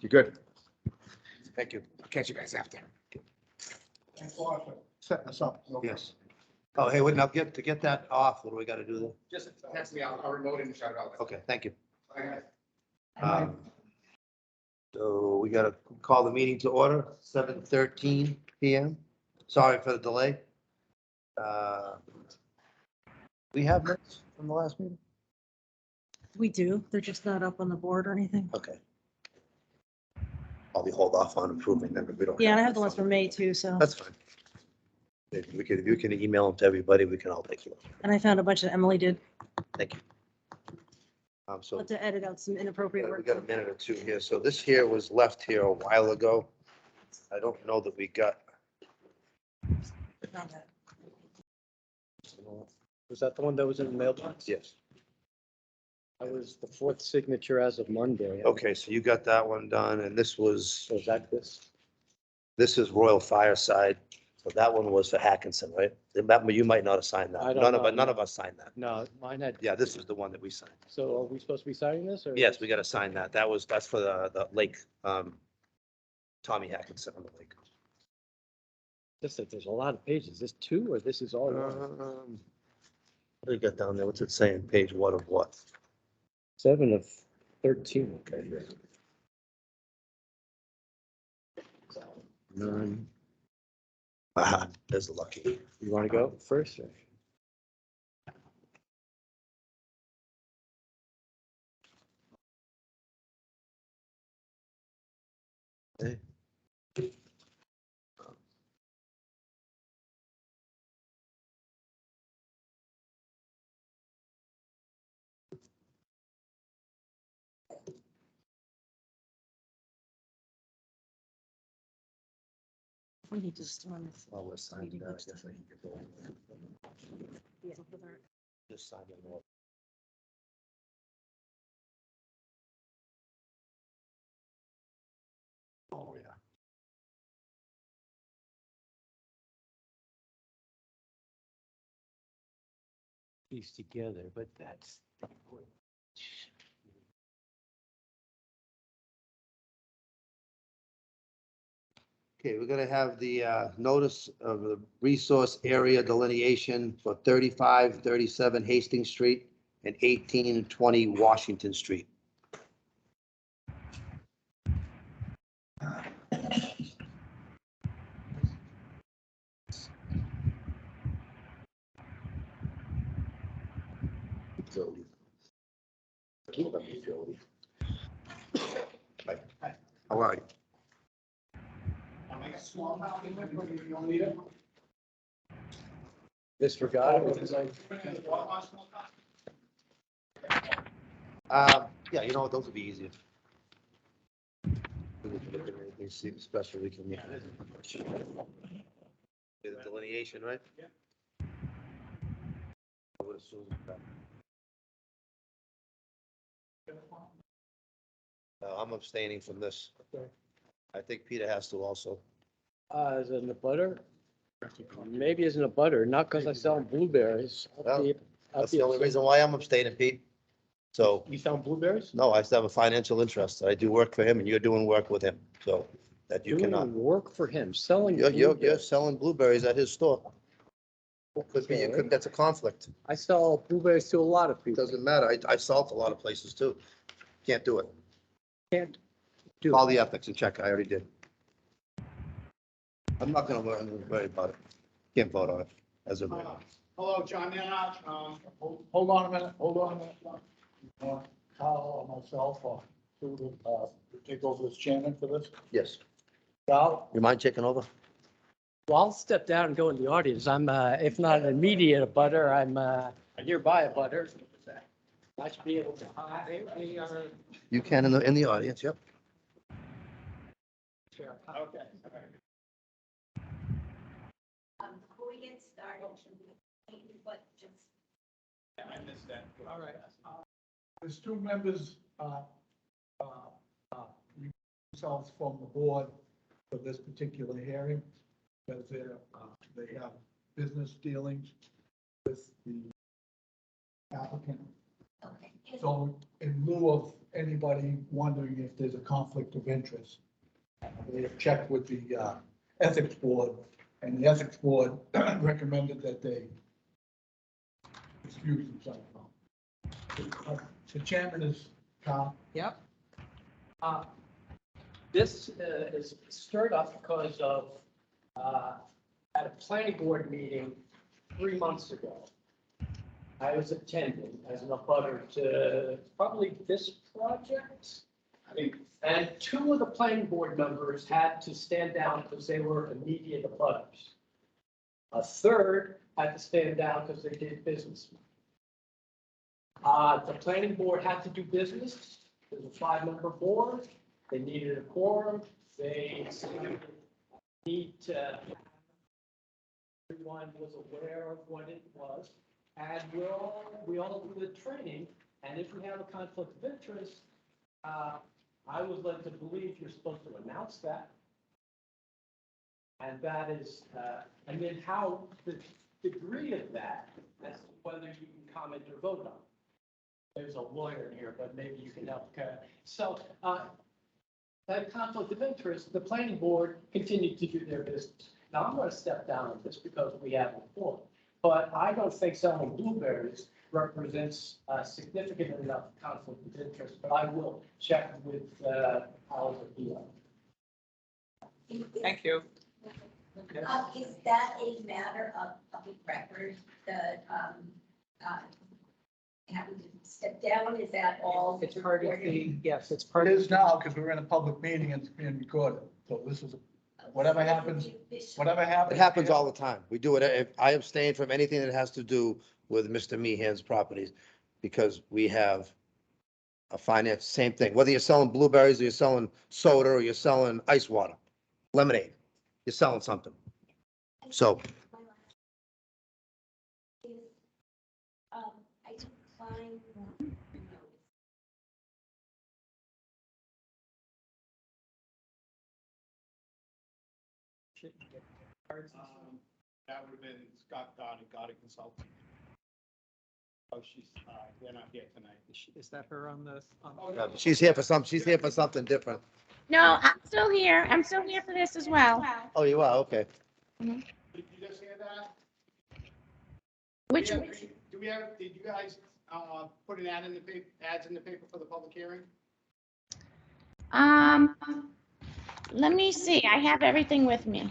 You good? Thank you. I'll catch you guys after. Thanks a lot for setting us up. Yes. Oh, hey, wait, now to get that off, what do we gotta do there? Just text me, I'll remote it and shut it off. Okay, thank you. Okay. So we gotta call the meeting to order, 7:13 PM. Sorry for the delay. We have minutes from the last meeting? We do. They're just not up on the board or anything. Okay. I'll be hold off on approving them if we don't. Yeah, and I have the ones from May too, so. That's fine. If you can email them to everybody, we can all take a look. And I found a bunch that Emily did. Thank you. So Let to edit out some inappropriate we work. got a minute or two here. So this here was left here a while ago. I don't know that we got. Found that. Was that the one that was in the mailbox? Yes. That was the fourth signature as of Monday. Okay, so you got that one done, and this So is that this? is Royal Fireside. So that one was for Hackinson, right? You might not have signed that. I don't know. None of us signed that. No, mine had. Yeah, this is the one that we signed. So are we supposed to be signing this or? Yes, we got to sign that. That's for the lake, Tommy Hackinson on the lake. Just that there's a lot of pages. This two or this is all one? What do you got down there? What's it saying? Page what of what? 7 of 13. Okay. Nine. Aha, there's the lucky. You want to go first? Or? Hey. We need to just run this. Oh, we're signing Meeting that. first. Yes, I can get that. Yeah, with our- Just sign it all. Oh, yeah. Piece together, but that's. Okay, we're gonna have the notice of the resource area delineation for 35, 37 Hastings Street and 18 and 20 Washington Street. Jody. Jody. Hi. How are you? Disregard. Yeah, you know what, those would be easier. We can look at anything, see special we can. The delineation, right? Yeah. I would assume that. I'm abstaining from this. Okay. I think Peter has to also. Is it in the butter? Maybe it's in the butter, not because I sell blueberries. Well, That's the only reason why I'm abstaining, Pete. So, You sell blueberries? no, I still have a financial interest. I do work for him and you're doing work with him, so that you cannot. Doing work for him, selling. You're blueberries. selling blueberries at his store. Could be, Okay. that's a conflict. I sell blueberries to a lot of It people. doesn't matter. I salt a lot of places too. Can't do it. Can't do Call it. the ethics and check. I already did. I'm not gonna worry about it. Can't vote on it as of right now. Hello, John Nana. Hold on a minute, hold on a minute. Kyle or myself, who will take over as chairman for this? Yes. Kyle? You mind taking over? Well, I'll step down and go in the audience. I'm, if not an immediate abutter, I'm a nearby abutter. I should be able to. We are. You can in the audience, yep. Okay. Before we get started, but just. I missed that. All right. There's two members, themselves from the board for this particular hearing, because they have business dealings with the applicant. Okay. So in lieu of anybody wondering if there's a conflict of interest. They have checked with the ethics board, and the ethics board recommended that they excuse themselves. The chairman is Tom. Yep. This is stirred up because of, at a planning board meeting 3 months ago, I was attending as an abutter to probably this project. And 2 of the planning board members had to stand down because they were immediate abutters. A third had to stand down because they did business. The planning board had to do business. There's a 5-member board. They needed a quorum. They need to, everyone was aware of what it was. And we all do the training. And if we have a conflict of interest, I was led to believe you're supposed to announce that. And that is, and then how the degree of that, as to whether you can comment or vote on. There's a lawyer here, but maybe you can help. So, that conflict of interest, the planning board continued to do their business. Now, I'm going to step down on this because we have a board, but I don't think selling blueberries represents a significant enough conflict of interest, but I will check with Howard Appeal. Thank you. Is that a matter of public record, having to step down, is that all? It's part of the, yes, it's It part of. is now, because we're in a public meeting and it's being recorded, so this is, whatever happens, whatever happens. It happens all the time. We do it. If I abstain from anything that has to do with Mr. Meehan's properties because we have a finance, same thing. Whether you're selling blueberries or you're selling soda or you're selling ice water, lemonade, you're selling something. So I declined. That would have been Scott Gotti, Gotti Consulting. Oh, they're not here tonight. Is that her on the? she's here for something different. No, I'm still here. I'm still here for this as well. Oh, you are? Okay. Did you just hear that? Which, Did you guys, put an ad in the paper, ads in the paper for the public hearing? let me see. I have everything with me.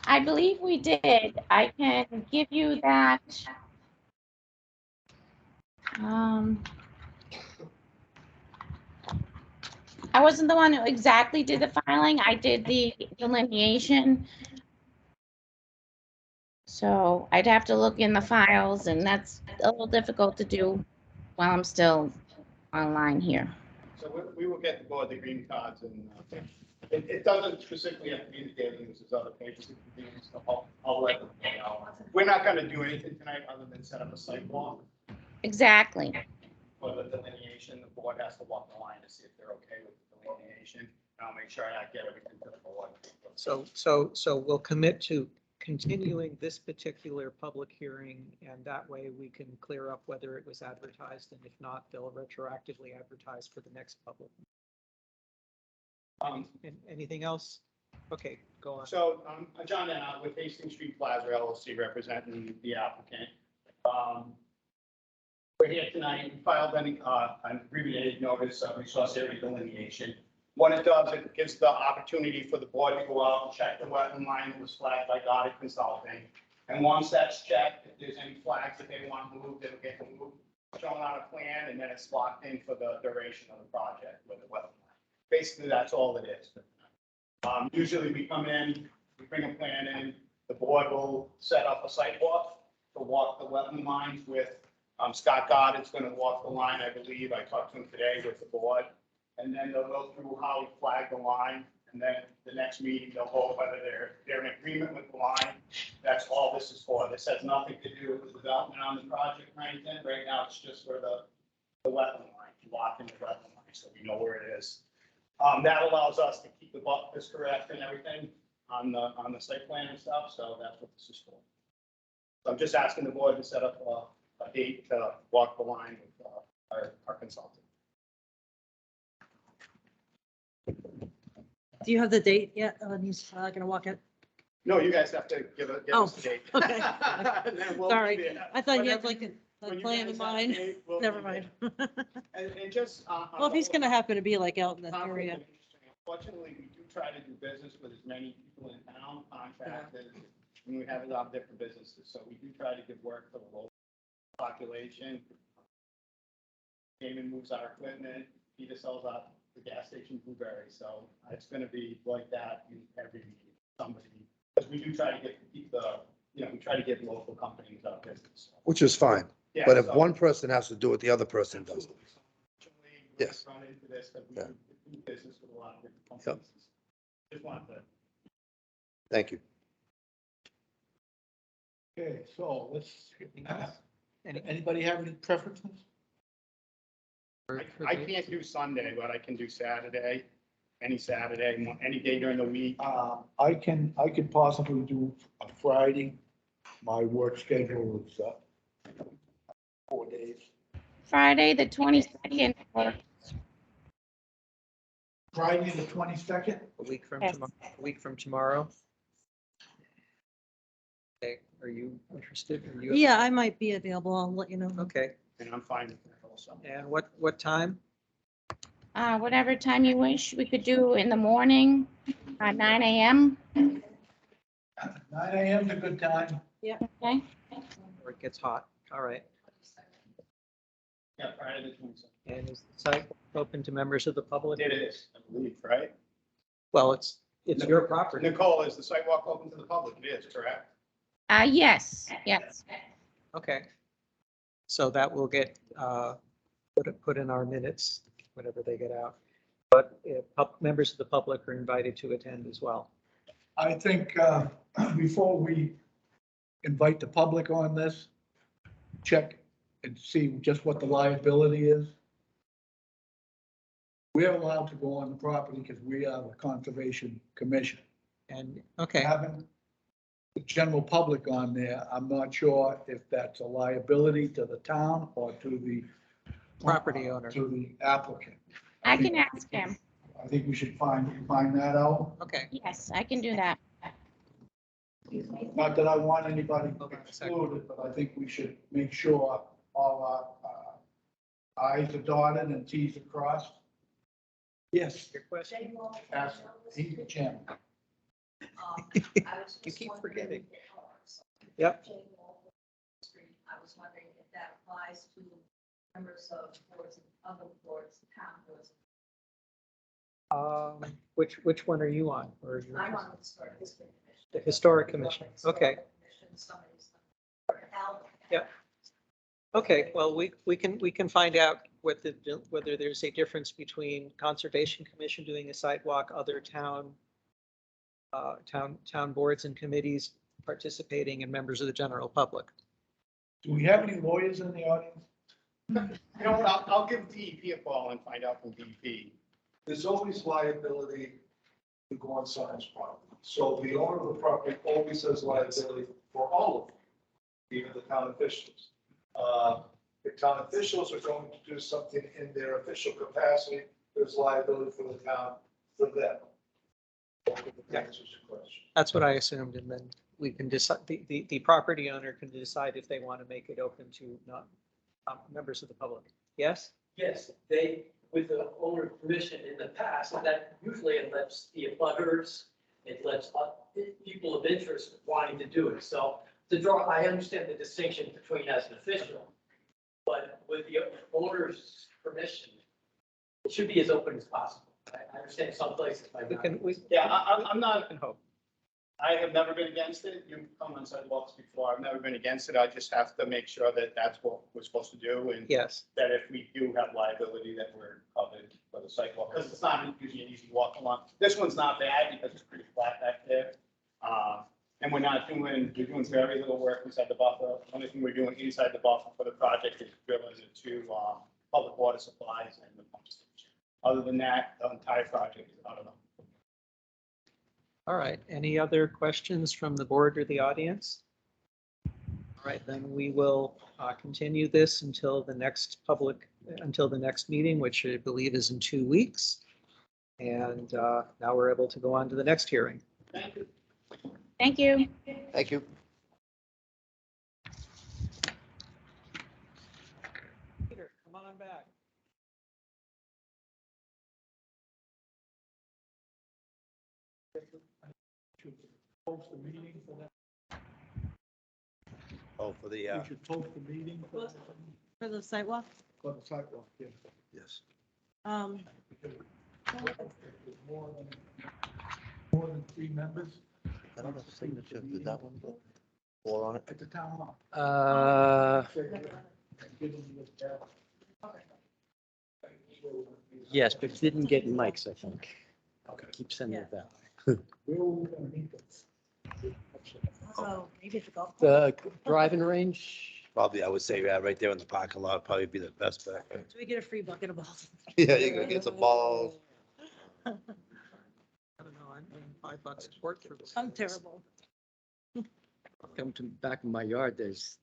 I believe we did. I can give you that. I wasn't the one who exactly did the filing. I did the delineation. So I'd have to look in the files, and that's a little difficult to do while I'm still online here. So we will get the board the green cards and, it doesn't specifically have to be the daily news, there's other pages that can be used, so I'll let them know. We're not gonna do anything tonight other than set up a site walk Exactly. for the delineation. The board has to walk the line to see if they're okay with the delineation. And I'll make sure I get everything to the board. So we'll commit to continuing this particular public hearing, and that way we can clear up whether it was advertised, and if not, they'll retroactively advertise for the next public. Anything else? Okay, go on. So, John Dennett with Hastings Street Plaza LLC representing the applicant. We're here tonight, we filed an abbreviated notice of resource area delineation. What it does, it gives the opportunity for the board to go out and check the wetland line that was flagged by Gotti Consulting. And once that's checked, if there's any flags that they want moved, it'll get moved, shown on a plan, and then it's locked in for the duration of the project with the wetland line. Basically, that's all it is. Usually we come in, we bring a plan in, the board will set up a site walk to walk the wetland lines with, Scott Goddard's gonna walk the line, I believe. I talked to him today with the board. And then they'll go through how we flag the line, and then the next meeting, they'll vote whether they're in agreement with the line. That's all this is for. This has nothing to do with the development on the project or anything. Right now, it's just for the wetland line, lock in the wetland line, so we know where it is. That allows us to keep the buffers correct and everything. on the site plan and stuff, so that's what this is for. So I'm just asking the board to set up a date to walk the line with our consultant. Do you have the date yet? He's gonna walk it. No, you guys have to give us a date. okay. And then we'll Sorry. be there. I thought you had Whenever like when a you plan guys in have a mind. date, we'll Never be mind. there. And just. Well, if he's gonna happen to be like out in the conflict area. of interest. Unfortunately, we do try to do business with as many people in town, contractors, and we have a lot of different businesses, so we do try to give work for the local population. Damon moves our equipment, Peter sells out the gas station Blueberry, so it's gonna be like that in every meeting, somebody, because we do try to keep the, we try to give local companies our business. Which is fine. Yeah, But if so- one person has to do it, the other person does. Unfortunately, we Yes. Run into this, because we Yeah. do business with a lot of different companies. Just wanted to. Thank you. Okay, so let's, Any- anybody have any preferences? I can't do Sunday, but I can do Saturday, any Saturday, any day during the week. I could possibly do a Friday. My work schedule is 4 days. Friday, the 22nd, or Friday, the 22nd? A week from Yes. tomorrow, a week from tomorrow? Okay, are you interested? Are you? Yeah, I might be available. I'll let you know. Okay, And I'm fine with that also. and what time? whatever time you wish. We could do in the morning, 9 a.m. 9 a.m. is a good time. Okay. Or it gets hot? All right. Yeah, Friday the 22nd. And is the site open to members of the public? It is, I believe, right? Well, it's your property. Nicole, is the sidewalk open to the public? It is, correct? Yes, yes. Okay. So that will get put in our minutes, whenever they get out. But members of the public are invited to attend as well. I think before we invite the public on this, check and see just what the liability is. We're allowed to go on the property because we are the Conservation Commission. And, okay, Having the general public on there, I'm not sure if that's a liability to the town or to the Property owner. To the applicant. I can ask him. I think we should find that out. okay. Yes, I can do that. Not that I want anybody Hold on a second. excluded, but I think we should make sure all our i's are dotted and t's are crossed. Yes, Your question? ask, he's the chairman. You keep forgetting. Yep. I was wondering if that applies to members of boards and other boards, town boards. Which one are you on? Or you're- I'm on the historic district commission. The Historic Commission, okay. Somebody's. Yeah. Okay, well, we can find out whether there's a difference between Conservation Commission doing a sidewalk, other town boards and committees participating, and members of the general public. Do we have any lawyers in the audience? You know what, I'll give DEP a call and find out from DEP. There's always liability to go on someone's property. So the owner of the property always has liability for all of them, even the town officials. The town officials are going to do something in their official capacity, there's liability for the town for them. That answers your question. That's what I assumed, and then we can decide, the property owner can decide if they want to make it open to not members of the public. Yes? Yes, with the owner's permission in the past, and that usually it lets the abutters, it lets people of interest wanting to do it. So I understand the distinction between as an official, but with the owner's permission, it should be as open as possible. I understand some places might not. Yeah, I'm not, can hope. I have never been against it. You've come on sidewalks before. I've never been against it. I just have to make sure that that's what we're supposed to do. And Yes, that if we do have liability, that we're covered for the sidewalk, because it's not usually an easy walk along. This one's not bad because it's pretty flat back there. And we're doing very little work inside the buffer. Only thing we're doing inside the buffer for the project is drilling the two public water supplies and the pump station. Other than that, the entire project is out of them. All right, any other questions from the board or the audience? All right, then we will continue this until the next meeting, which I believe is in 2 weeks. And now we're able to go on to the next hearing. Thank you. Thank you. Peter, come on back. Should post the meeting for that. Oh, for the, We should post the meeting for that, For the sidewalk? for the sidewalk, yeah. yes. Because there's more than 3 members I don't know, signature, did that one go? 4 on it? at the town hall. Give them the tab. Yes, but didn't get mics, I think. Keep sending it back. Where are we gonna meet them? So maybe it's a golf. The driving range, Probably, I would say, yeah, right there in the parking lot, probably be the best bet. Do we get a free bucket of balls? Yeah, you're gonna get some balls. I don't know, I'm paying $5 support for this. I'm terrible. come to back in my yard, there's,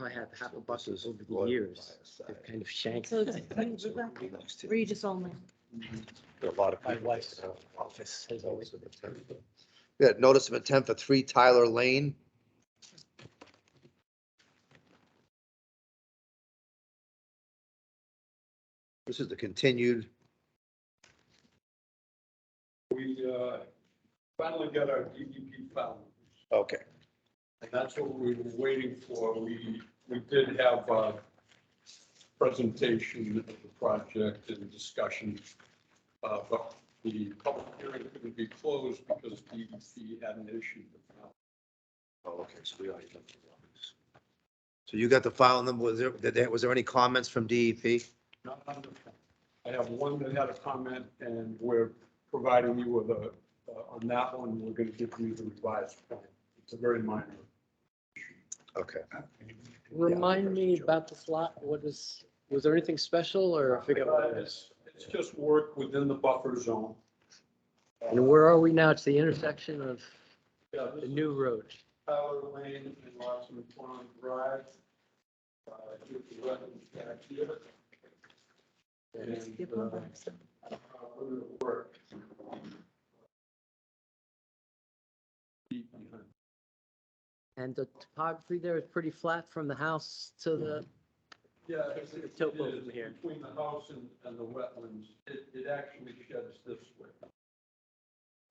I had half a buses over the years. They're kind of shanked. So it's Regis only. A lot of My people. wife's office has always been. Yeah, notice of intent for 3 Tyler Lane. This is the continued, We finally got our DEP file, okay, and that's what we were waiting for. We did have a presentation of the project and discussion, but the public hearing couldn't be closed because DEP had an issue with the file. oh, okay, so we already got the others. So you got the file number, was there any comments from DEP? Not on the phone. I have one that had a comment, and we're providing you with a, on that one, we're going to give you the revised plan. It's a very minor. Okay. Remind me about this lot, was there anything special or I forget what it is? It's just work within the buffer zone. And where are we now? It's the intersection of Yeah, the this new road. Tyler Lane and Watson Pond Drive. With the wetlands back here. And, we're gonna work. Deep behind. And the topography there is pretty flat from the house to the, Yeah, it Topo is from here. between the house and the wetlands. It actually sheds this way.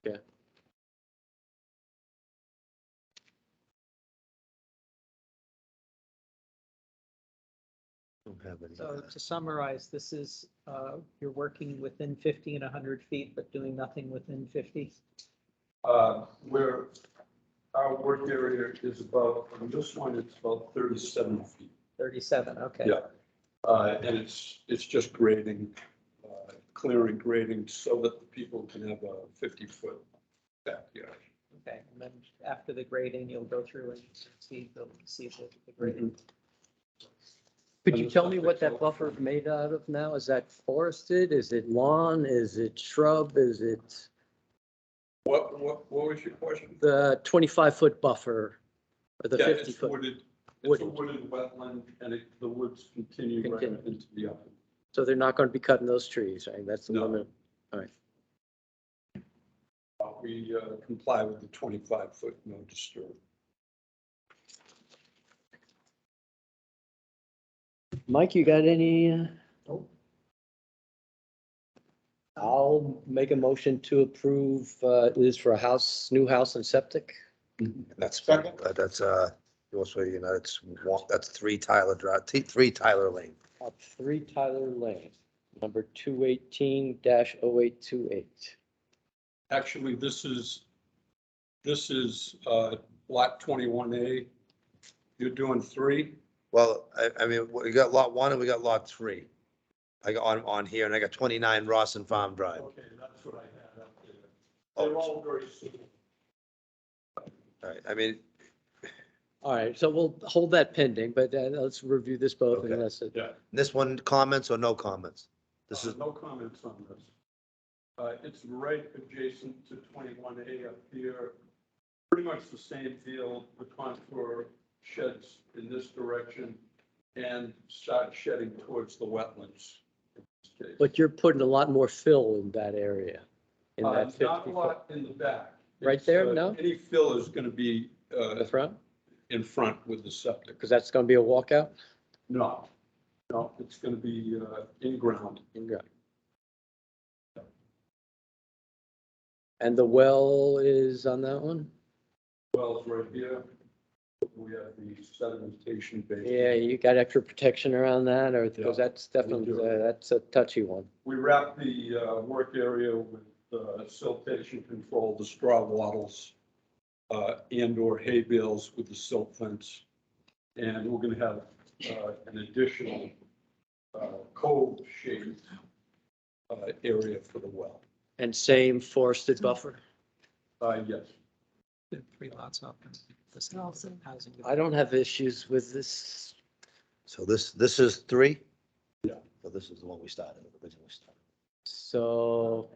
Okay. Don't have any. So to summarize, this is, you're working within 50 and 100 feet, but doing nothing within 50? Where our work area is about, on this one, it's about 37 feet. 37, okay. Yeah. And it's just grading, clearing grading so that the people can have a 50-foot backyard. Okay, and then after the grading, you'll go through and see the grading. could you tell me what that buffer is made out of now? Is that forested? Is it lawn? Is it shrub? Is it What was your question? the 25-foot buffer or the Yeah, it's 50-foot? wooded, it's a Wooded. wooded wetland, and the woods continue right Continue. into the upland. So they're not going to be cutting those trees, right? That's the No. limit. We comply with the 25-foot no disturb. Mike, you got any? Nope. I'll make a motion to approve, it is for a house, new house and septic. That's, Second. that's, also, you know, that's 3 Tyler Drive, 3 Tyler Lane. Up 3 Tyler Lane, number 218-0828. Actually, this is lot 21A. You're doing 3? Well, I mean, we got lot 1 and we got lot 3. I got on here, and I got 29 Rawson Farm Drive. Okay, that's what I had up there. Oh. They're all very similar. All right, I mean, All right, so we'll hold that pending, but let's review this both Okay. and that's it. Yeah. this one, comments or no comments? This is, No comments on this. It's right adjacent to 21A up here. Pretty much the same field, the contour sheds in this direction and start shedding towards the wetlands. in this case. But you're putting a lot more fill in that area, in that 50 Not a foot. lot in the back. Right It's, there, no? Any fill is gonna be, In the front, in front with the septic. because that's gonna be a walkout? No, it's gonna be, in ground. Okay. And the well is on that one? Wells right here. We have the sedimentation basin. Yeah, you got extra protection around that, or, because Yeah, that's definitely, do. that's a touchy one. We wrap the work area with siltation control, the straw wattles, and/or hay bales with the silt fence. And we're gonna have an additional cove-shaped area for the well. And same forested buffer? Yes. 3 lots up. And this Also. housing. I don't have issues with this. So this is 3? Yeah. So this is the one we started, originally started. So,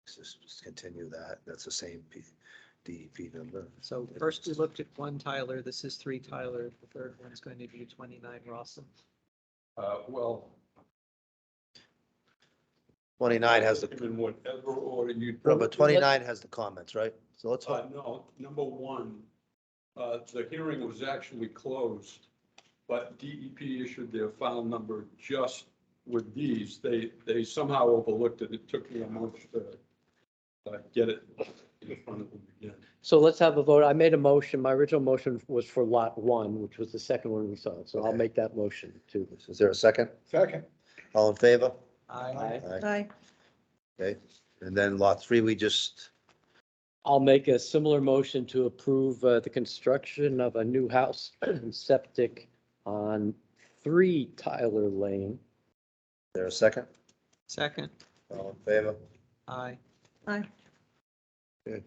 Just continue that. That's the same DEP number. So first we looked at 1 Tyler, this is 3 Tyler, the third one's going to be 29 Rawson. Well. 29 has the, In whatever order you. but 29 has the comments, right? So let's, No, number one, the hearing was actually closed, but DEP issued their file number just with these. They somehow overlooked it. It took me a month to get it in front of them again. so let's have a vote. I made a motion. My original motion was for lot 1, which was the second one we saw. So I'll Okay. make that motion too. is there a second? Second. All in favor? Aye. Aye. Okay, and then lot 3, we just, I'll make a similar motion to approve the construction of a new house and septic on 3 Tyler Lane. is there a second? Second, All in favor? aye. Aye. Okay,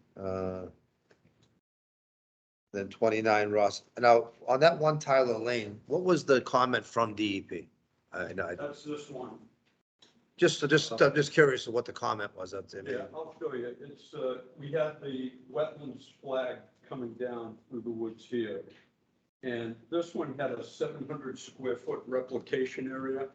then 29 Ross. Now, on that 1 Tyler Lane, what was the comment from DEP? I know, That's this one. I'm just curious of what the comment was. That's it. Yeah, I'll show you. It's, we had the wetlands flag coming down through the woods here. And this one had a 700 square foot replication area.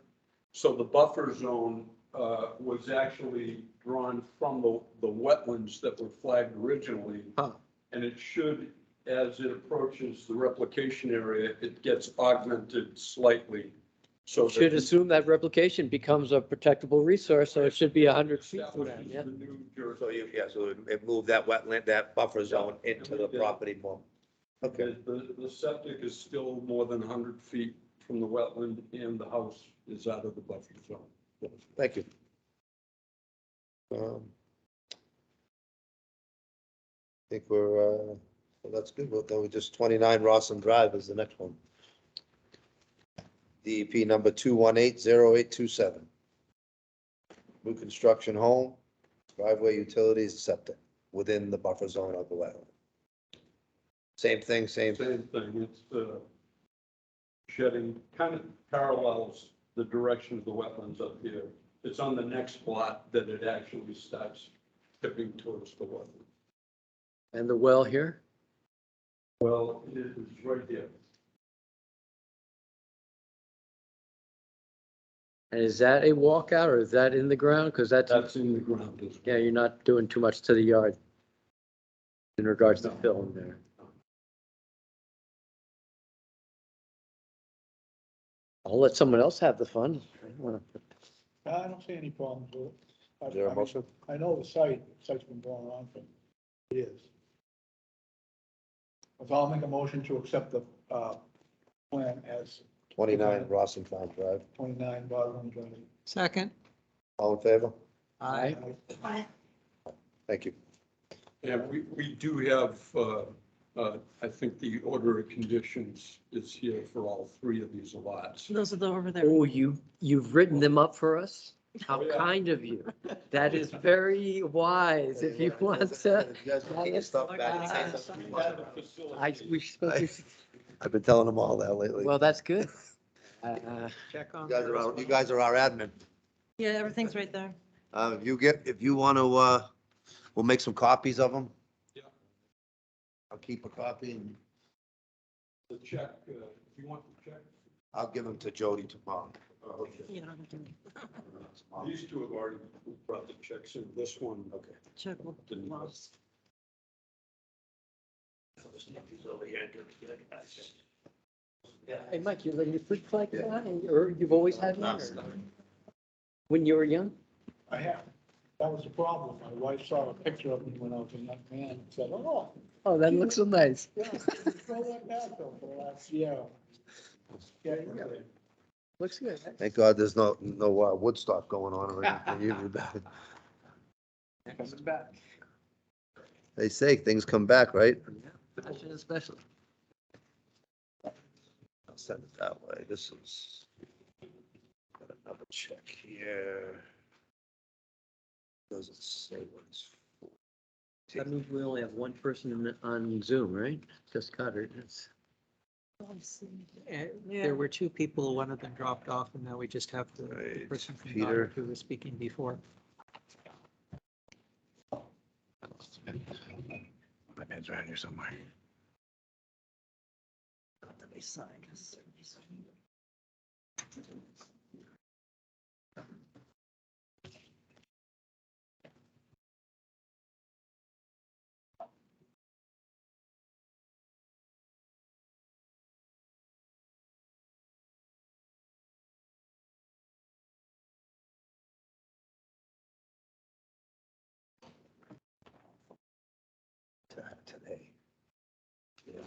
So the buffer zone was actually drawn from the wetlands that were flagged originally. Huh. And it should, as it approaches the replication area, it gets augmented slightly. So Should that- assume that replication becomes a protectable resource, so it should be 100 feet from that, establishes yeah. the new So jurisdiction. so it moved that wetland, that buffer zone into the property more. Okay, The septic is still more than 100 feet from the wetland and the house is out of the buffer zone. thank you. I think we're, well, that's good. Well, then we just 29 Rawson Drive is the next one. DEP number 2180827. New construction home, driveway utilities, septic, within the buffer zone of the wetland. Same thing, same. Same thing, it's shedding, kind of parallels the direction of the wetlands up here. It's on the next lot that it actually starts tipping towards the wetland. And the well here? Well, it is right here. And is that a walkout or is that in the ground? Because that's, That's in the ground as well. yeah, you're not doing too much to the yard in regards to fill in there. I'll let someone else have the fun. I don't wanna- I don't see any problems with it. Is there a motion? I know the site's been going on for years. So I'll make a motion to accept the, plan as 29 Rawson Farm Drive. 29 Boston Drive. Second, All in favor? aye. Thank you. And we do have, I think the order of conditions is here for all 3 of these lots. Those are the over there. Oh, you've written them up for us? How Oh, yeah. kind of you. That is very wise if you want to. You guys can take your stuff back and say something. I've been telling them all that lately. Well, that's good. Check on. You guys are our admin. Yeah, everything's right there. If you want to, we'll make some copies of them. Yeah. I'll keep a copy and The check, if you want the check, I'll give them to Jody tomorrow. You don't have to these two have already brought the checks in. This one, okay. check with Didn't- Ross. Hey, Mike, you like your fruit flag fly, or you've always had one? or- When you were young? I have. That was the problem. My wife saw a picture of me when I was a young man and said, oh, Oh, that looks so nice. yeah, you throw that back though for the last year. Yeah, really. Looks good. Thank God there's no Woodstock going on or anything. Coming back. They say things come back, right? Fashion especially. I'll send it that way. This is. Got another check here. Doesn't say what it's for. That means we only have one person on Zoom, right? Just Cutter. That's. There were two people, one of them dropped off, and now we just have the Right, person from Peter. Goddard who was speaking before. My pen's around here somewhere. Let me sign this. Today. Yeah.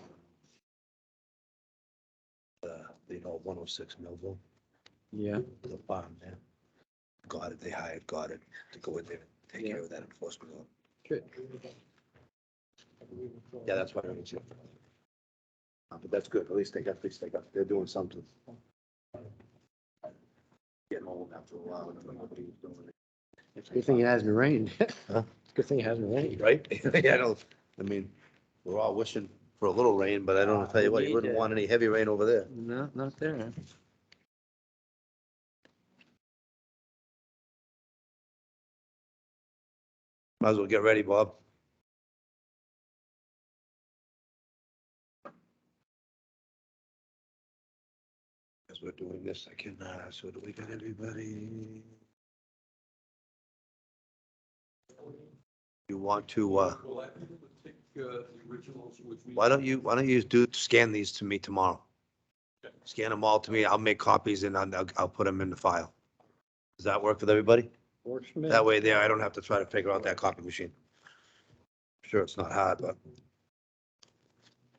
You know, 106 Millville, Yeah. the farm there. Got it, they hired Goddard to go in there and take care of that enforcement. Good. Yeah, that's why I don't see it. But that's good, at least they're doing something. Getting old after a while, and nobody was doing it. It's a good thing it hasn't rained. Huh? It's a good thing it hasn't rained. Right? Yeah, I mean, we're all wishing for a little rain, but I don't tell you what, you wouldn't want any heavy rain over there. No, not there. Might as well get ready, Bob. As we're doing this, I can, so do we got everybody? You want to, Well, I think we'll take the originals with me. why don't you scan these to me tomorrow? Scan them all to me, I'll make copies and I'll put them in the file. Does that work with everybody? Works for me. That way there, I don't have to try to figure out that copy machine. Sure, it's not hard, but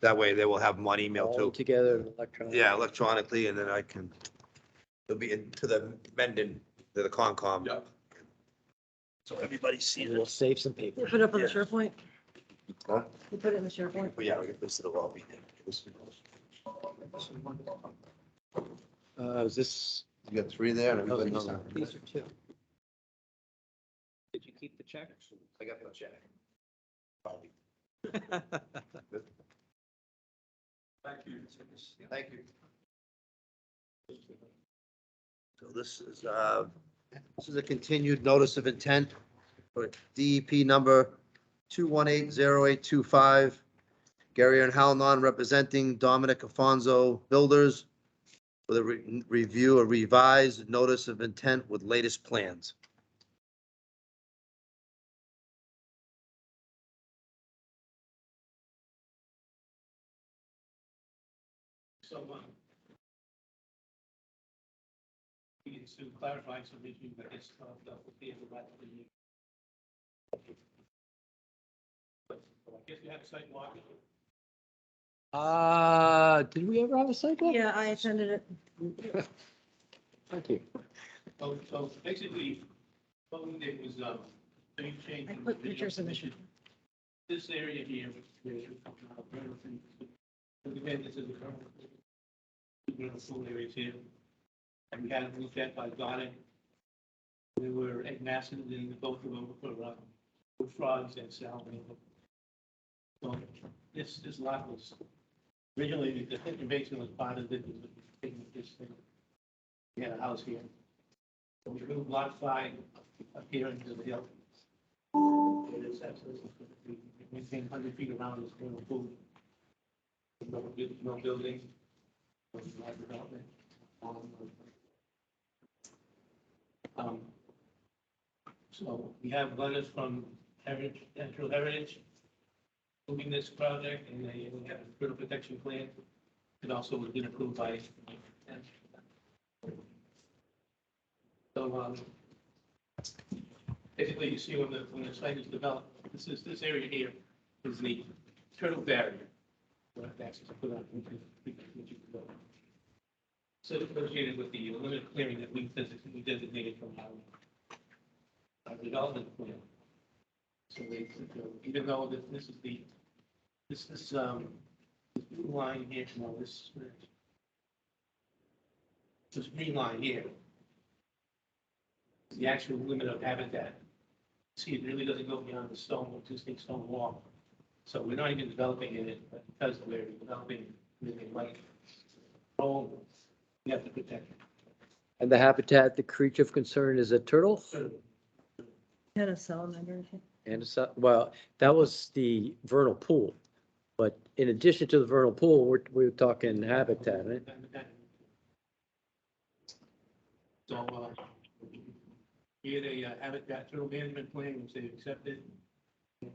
that way they will have them on email All too. together electronically. Yeah, electronically, and then I can, it'll be into the Mendon, to the Concom. Yeah. So everybody sees We'll it. save some paper. You put it up on the Yeah. SharePoint? Huh? You put it in the SharePoint? But yeah, we can list it all. Be there. Is this? You got three there, and Oh, everybody these knows. are- these are two. Did you keep the check? I got the check. Probably. Thank you. Thank you. So this is a continued notice of intent for DEP number 2180825. Gary and Halnon representing Dominic Afonso Builders for the review a revised notice of intent with latest plans. So, it's to clarify some issues, but it's not, that would be about the. I guess you had a site walk. Did we ever have a sidewalk? Yeah, I attended it. Thank you. So basically, what we did was, they changed. I put pictures in the show. This area here, which is, again, this is the current. Full areas here. And we had it looked at by Goddard. We were at Masson, and both of them for frogs and salmon. So this lot was, originally, the Hinton Basin was part of it, was taking this thing. We had a house here. We moved lot 5 up here into the hill. It is absolutely, we maintain 100 feet around this swimming pool. No building. No development. So we have letters from Heritage, Natural Heritage, moving this project, and they have a critical protection plan. It also was been approved by. So, basically, you see when the site is developed, this area here is the turtle barrier. So associated with the limited clearing that we physically designated from our development plan. So they, even though this is this blue line here, no, this green line here, the actual limit of habitat. See, it really doesn't go beyond the existing stone wall. So we're not even developing in it, but because we're developing anything like we have to protect it. And the habitat, the creature of concern is a turtle? Had a salamander. And it's, well, that was the vernal pool. But in addition to the vernal pool, we're talking habitat, right? So, we had a habitat turtle management plan, which they accepted. And,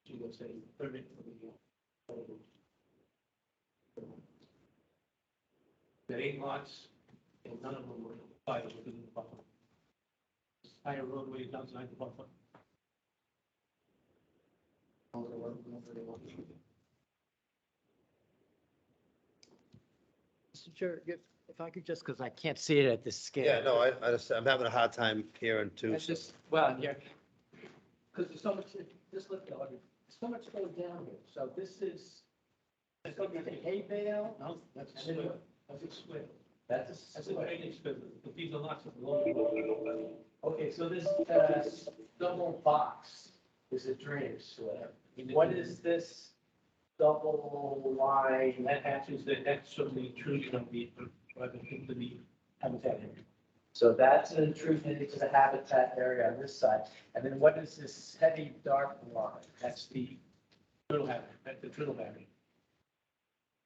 she was a permit for the, the 8 lots, and none of them were filed within the buffer. Higher roadway outside the buffer. Mr. Chair, if I could just, because I can't see it at this scale. Yeah, no, I'm having a hard time hearing too. That's just, well, yeah, because there's so much, just look, there's so much going down here, so this is, that's going to be a hay bale? No, that's a swale. That's a swale. That's a drainage field, but these are lots of low. Okay, so this, double box is a drainage swale. What is this double line? That hatches, that's sort of the intrusion of the, into the habitat area. So that's an intrusion into the habitat area on this side. And then what is this heavy dark line? That's the turtle habitat, that's the turtle habitat.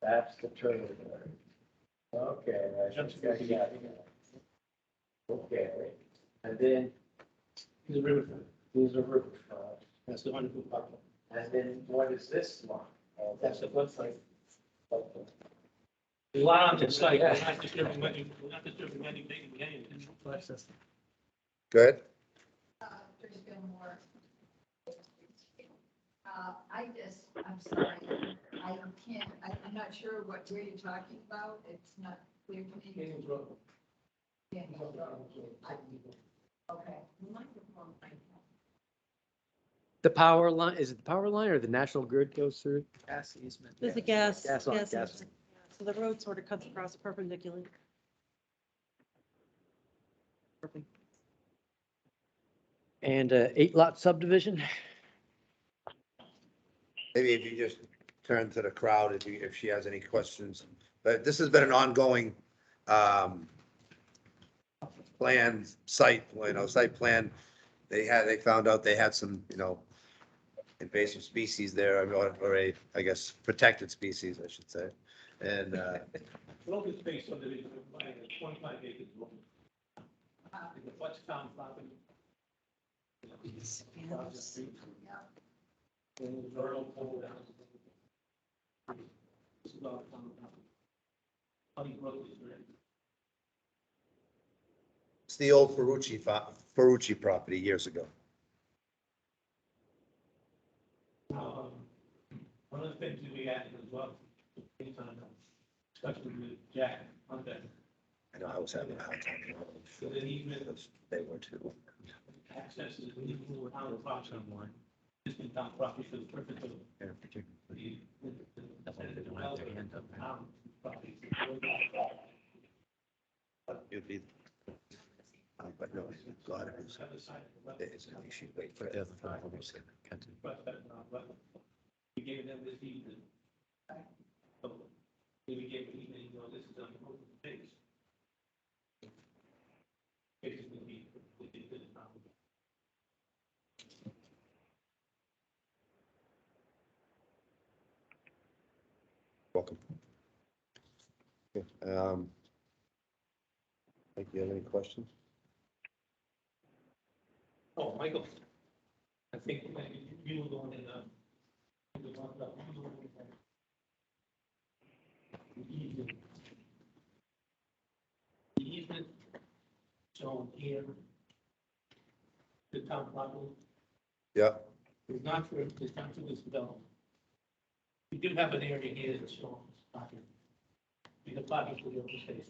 That's the turtle habitat. Okay, right. Okay, and then the riverfront. There's a riverfront. That's the wonderful part. And then what is this line? That's the floodplain. A lot on the site, we're not disturbing anything, Good. There's been more. I'm sorry, I'm not sure where you're talking about. It's not clear to me. Canyons Road. Canyons Road. Okay. The power line, is it the power line or the national grid goes through? Gas easement. There's a gas. Gas line, gas gas easement. So the road sort of cuts across perpendicularly. And 8-lot subdivision? Maybe if you just turn to the crowd, if she has any questions. But this has been an ongoing plan, site plan. They found out they had some, invasive species there, I guess, protected species, I should say. And Open space subdivision, 25 acres. The Fletchtown property. Across the street. And the vernal pool down. This is all common property. Honey Brook is ready. it's the old Ferrucci property years ago. One of the things that we added as well, anytime, especially with Jack on that. I know I was having a hard time. So the easement, They were too. access is legal without a property line. Just in town property for the purpose of Yeah, the. It'd be. But no, God, it was. It's an issue. Wait for it. We gave them this easement. So we gave them, this is on the space. Mike, do you have any questions? Oh, Michael, I think you were going in, the easement shown here, the town property, Yeah. is not for this development. We do have an area here that's shown parking. We have parking for the open space.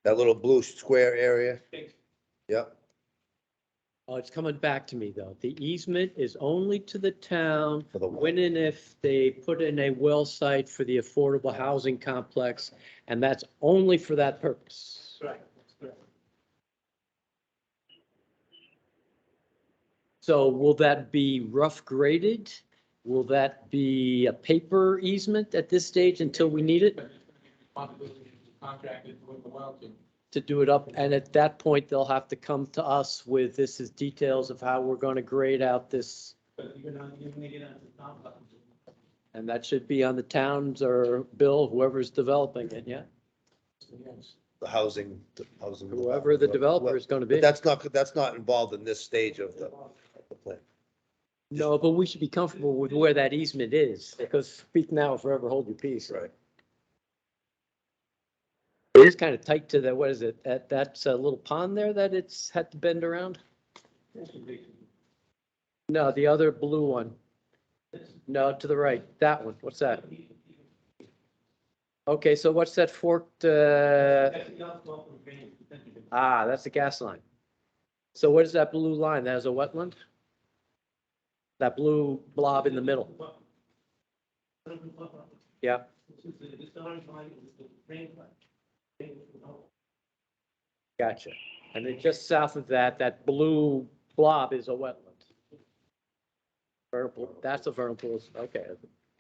That little blue square area? Yep. Oh, it's coming back to me, though. The easement is only to the town For the when and if they put in a well site for the affordable housing complex, and that's only for that purpose. Right, that's correct. So will that be rough graded? Will that be a paper easement at this stage until we need it Contracted with the well to do it up? And at that point, they'll have to come to us with this is details of how we're going to grade out this. but you're gonna get out the town. And that should be on the towns or Bill, whoever's developing it, yeah? The housing. Whoever the developer is going to be. But that's not involved in this stage of the plan. No, but we should be comfortable with where that easement is, because speak now, or forever hold your peace. Right. It is kind of tight to the, what is it, that's a little pond there that it's had to bend around? No, the other blue one. No, to the right, that one, what's that? Okay, so what's that forked, that's the gas line. So what is that blue line? That is a wetland? That blue blob in the middle? Yeah. Gotcha. And then just south of that, that blue blob is a wetland. Vernal pool, that's a vernal pool, okay,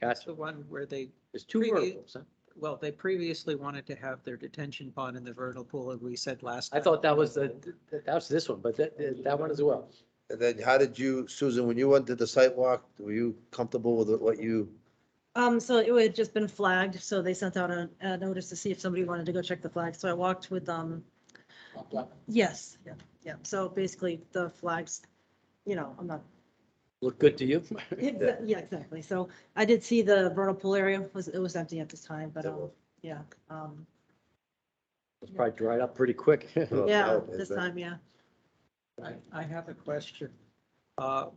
That's the gotcha. one where they, There's two Previ- vernal pools, huh? well, they previously wanted to have their detention pond in the vernal pool, and we said last. I time- thought that was that was this one, but that one as well. And then how did you, Susan, when you went to the site walk, were you comfortable with what you, So it had just been flagged, so they sent out a notice to see if somebody wanted to go check the flag. So I walked with, yes, yeah. So basically the flags, I'm not, Look good to you? yeah, exactly. So I did see the vernal pool area it was empty at this time, but, It was. yeah. It's probably dried up pretty quick. Yeah, no, this is it? time, yeah. I have a question.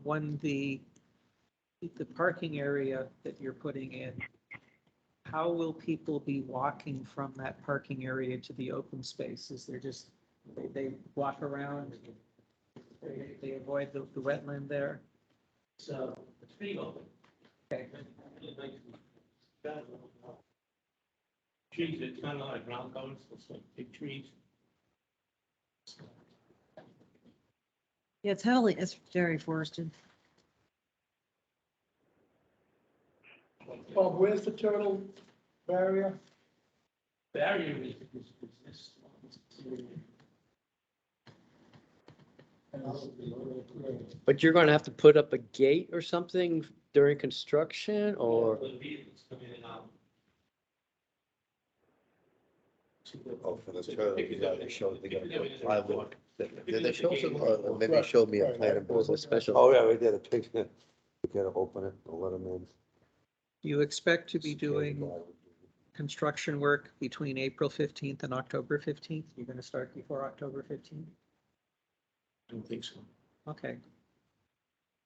When the parking area that you're putting in, how will people be walking from that parking area to the open space? Is there just, they walk around? They avoid the wetland there? So it's pretty open. Okay. Trees, it's kind of like ground covers, it's like big trees. Yeah, it's very forested. Bob, where's the turtle barrier? Barrier is this. But you're gonna have to put up a gate or something during construction, or? The vehicles come in and out. oh, for the turtle, yeah, they showed, they got plywood. Did they show some, or maybe they showed me a plan of Was it business? special? Oh, yeah, we did a picture. We gotta open it, and let them in. Do you expect to be doing construction work between April 15th and October 15th? You're going to start before October 15th? I don't think so. Okay.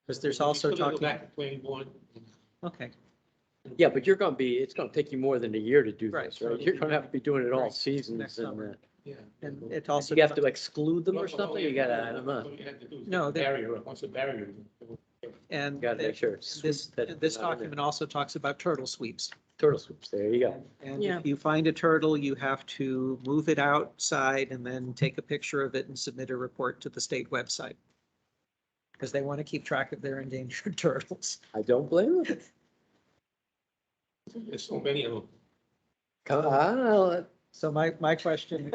Because there's also Still gotta go talking, back to planning board. okay, Yeah, but it's gonna take you more than a year to do Right, this, so right? You're gonna have to be doing it all Right, seasons next and, summer. Yeah. and it also. you have to exclude them or something? You gotta add them up. No, they- Barrier, once the barrier. And Gotta make sure it's this, sweet that this it's not in there. document also talks about turtle sweeps. Turtle swoops, there you go. And Yeah. if you find a turtle, you have to move it outside and then take a picture of it and submit a report to the state website. Because they want to keep track of their endangered turtles. I don't blame them. There's so many of them. Come on, So my question,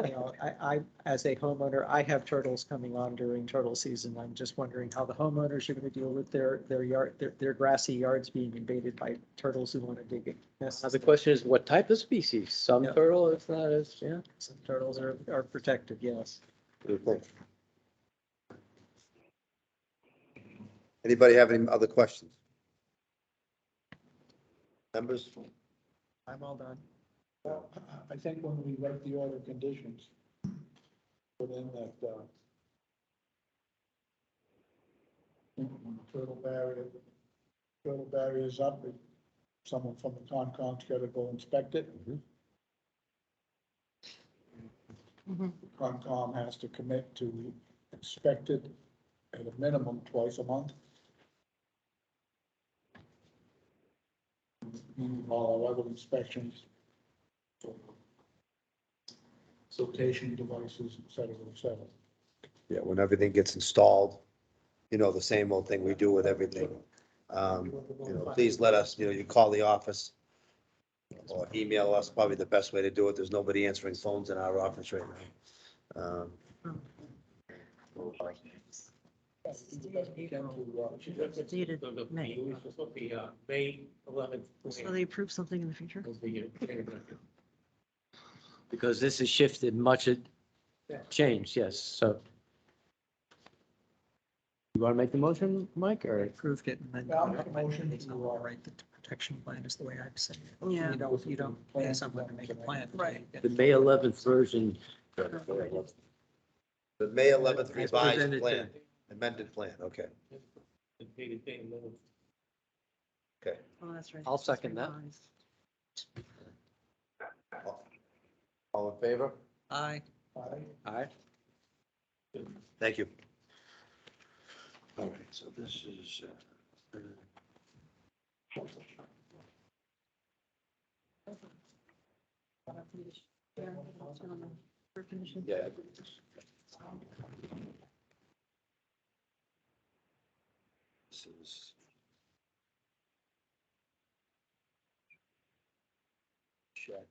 as a homeowner, I have turtles coming on during turtle season. I'm just wondering how the homeowners are gonna deal with their yard, their grassy yards being invaded by turtles who want to dig it. Now, the question is, what type of species? Some Yeah. turtle, it's not as, yeah. Some turtles are protected, yes. Anybody have any other questions? Members? I'm all done. Well, I think when we write the order of conditions, put in that, when the turtle barrier is up, someone from the Concom's gotta go inspect it. Mhm. Concom has to commit to inspect it at a minimum twice a month. Meaning all our other inspections. Flotation devices, et cetera, et cetera. Yeah, when everything gets installed, the same old thing we do with everything. Please let us, you call the office or email us, probably the best way to do it. There's nobody answering phones in our office right now. It's dated May. May 11th. So they approve something in the future? Because this has shifted much, it changed, yes, so. You want to make the motion, Mike, or? Approved it and then. Yeah, I'll make a motion to, All right, the protection plan is the way I've said it. Yeah. You don't pay someone to make a plan. Right. The May 11th version. The May 11th As revised presented plan, amended plan, okay. Okay. Oh, that's right. I'll second that. All in favor? Aye. All right. Thank you. All right, so this is. Yeah. This is. Check.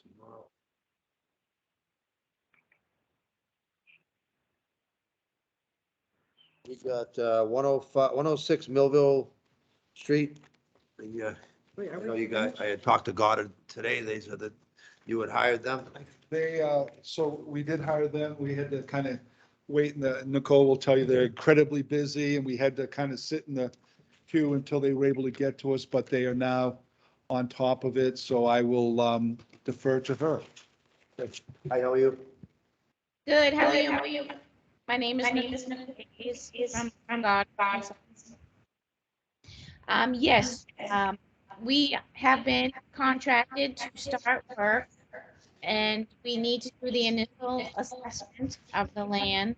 Tomorrow. We got 106 Millville Street. I know you guys, I had talked to Goddard today. They said that you had hired them. They, so we did hire them. We had to kind of wait, and Nicole will tell you they're incredibly busy, and we had to kind of sit in the queue until they were able to get to us, but they are now on top of it, so I will defer to her. Hi, how are you? Good, how are you? My name is Nicole from God. Yes, we have been contracted to start work, and we need to do the initial assessment of the land.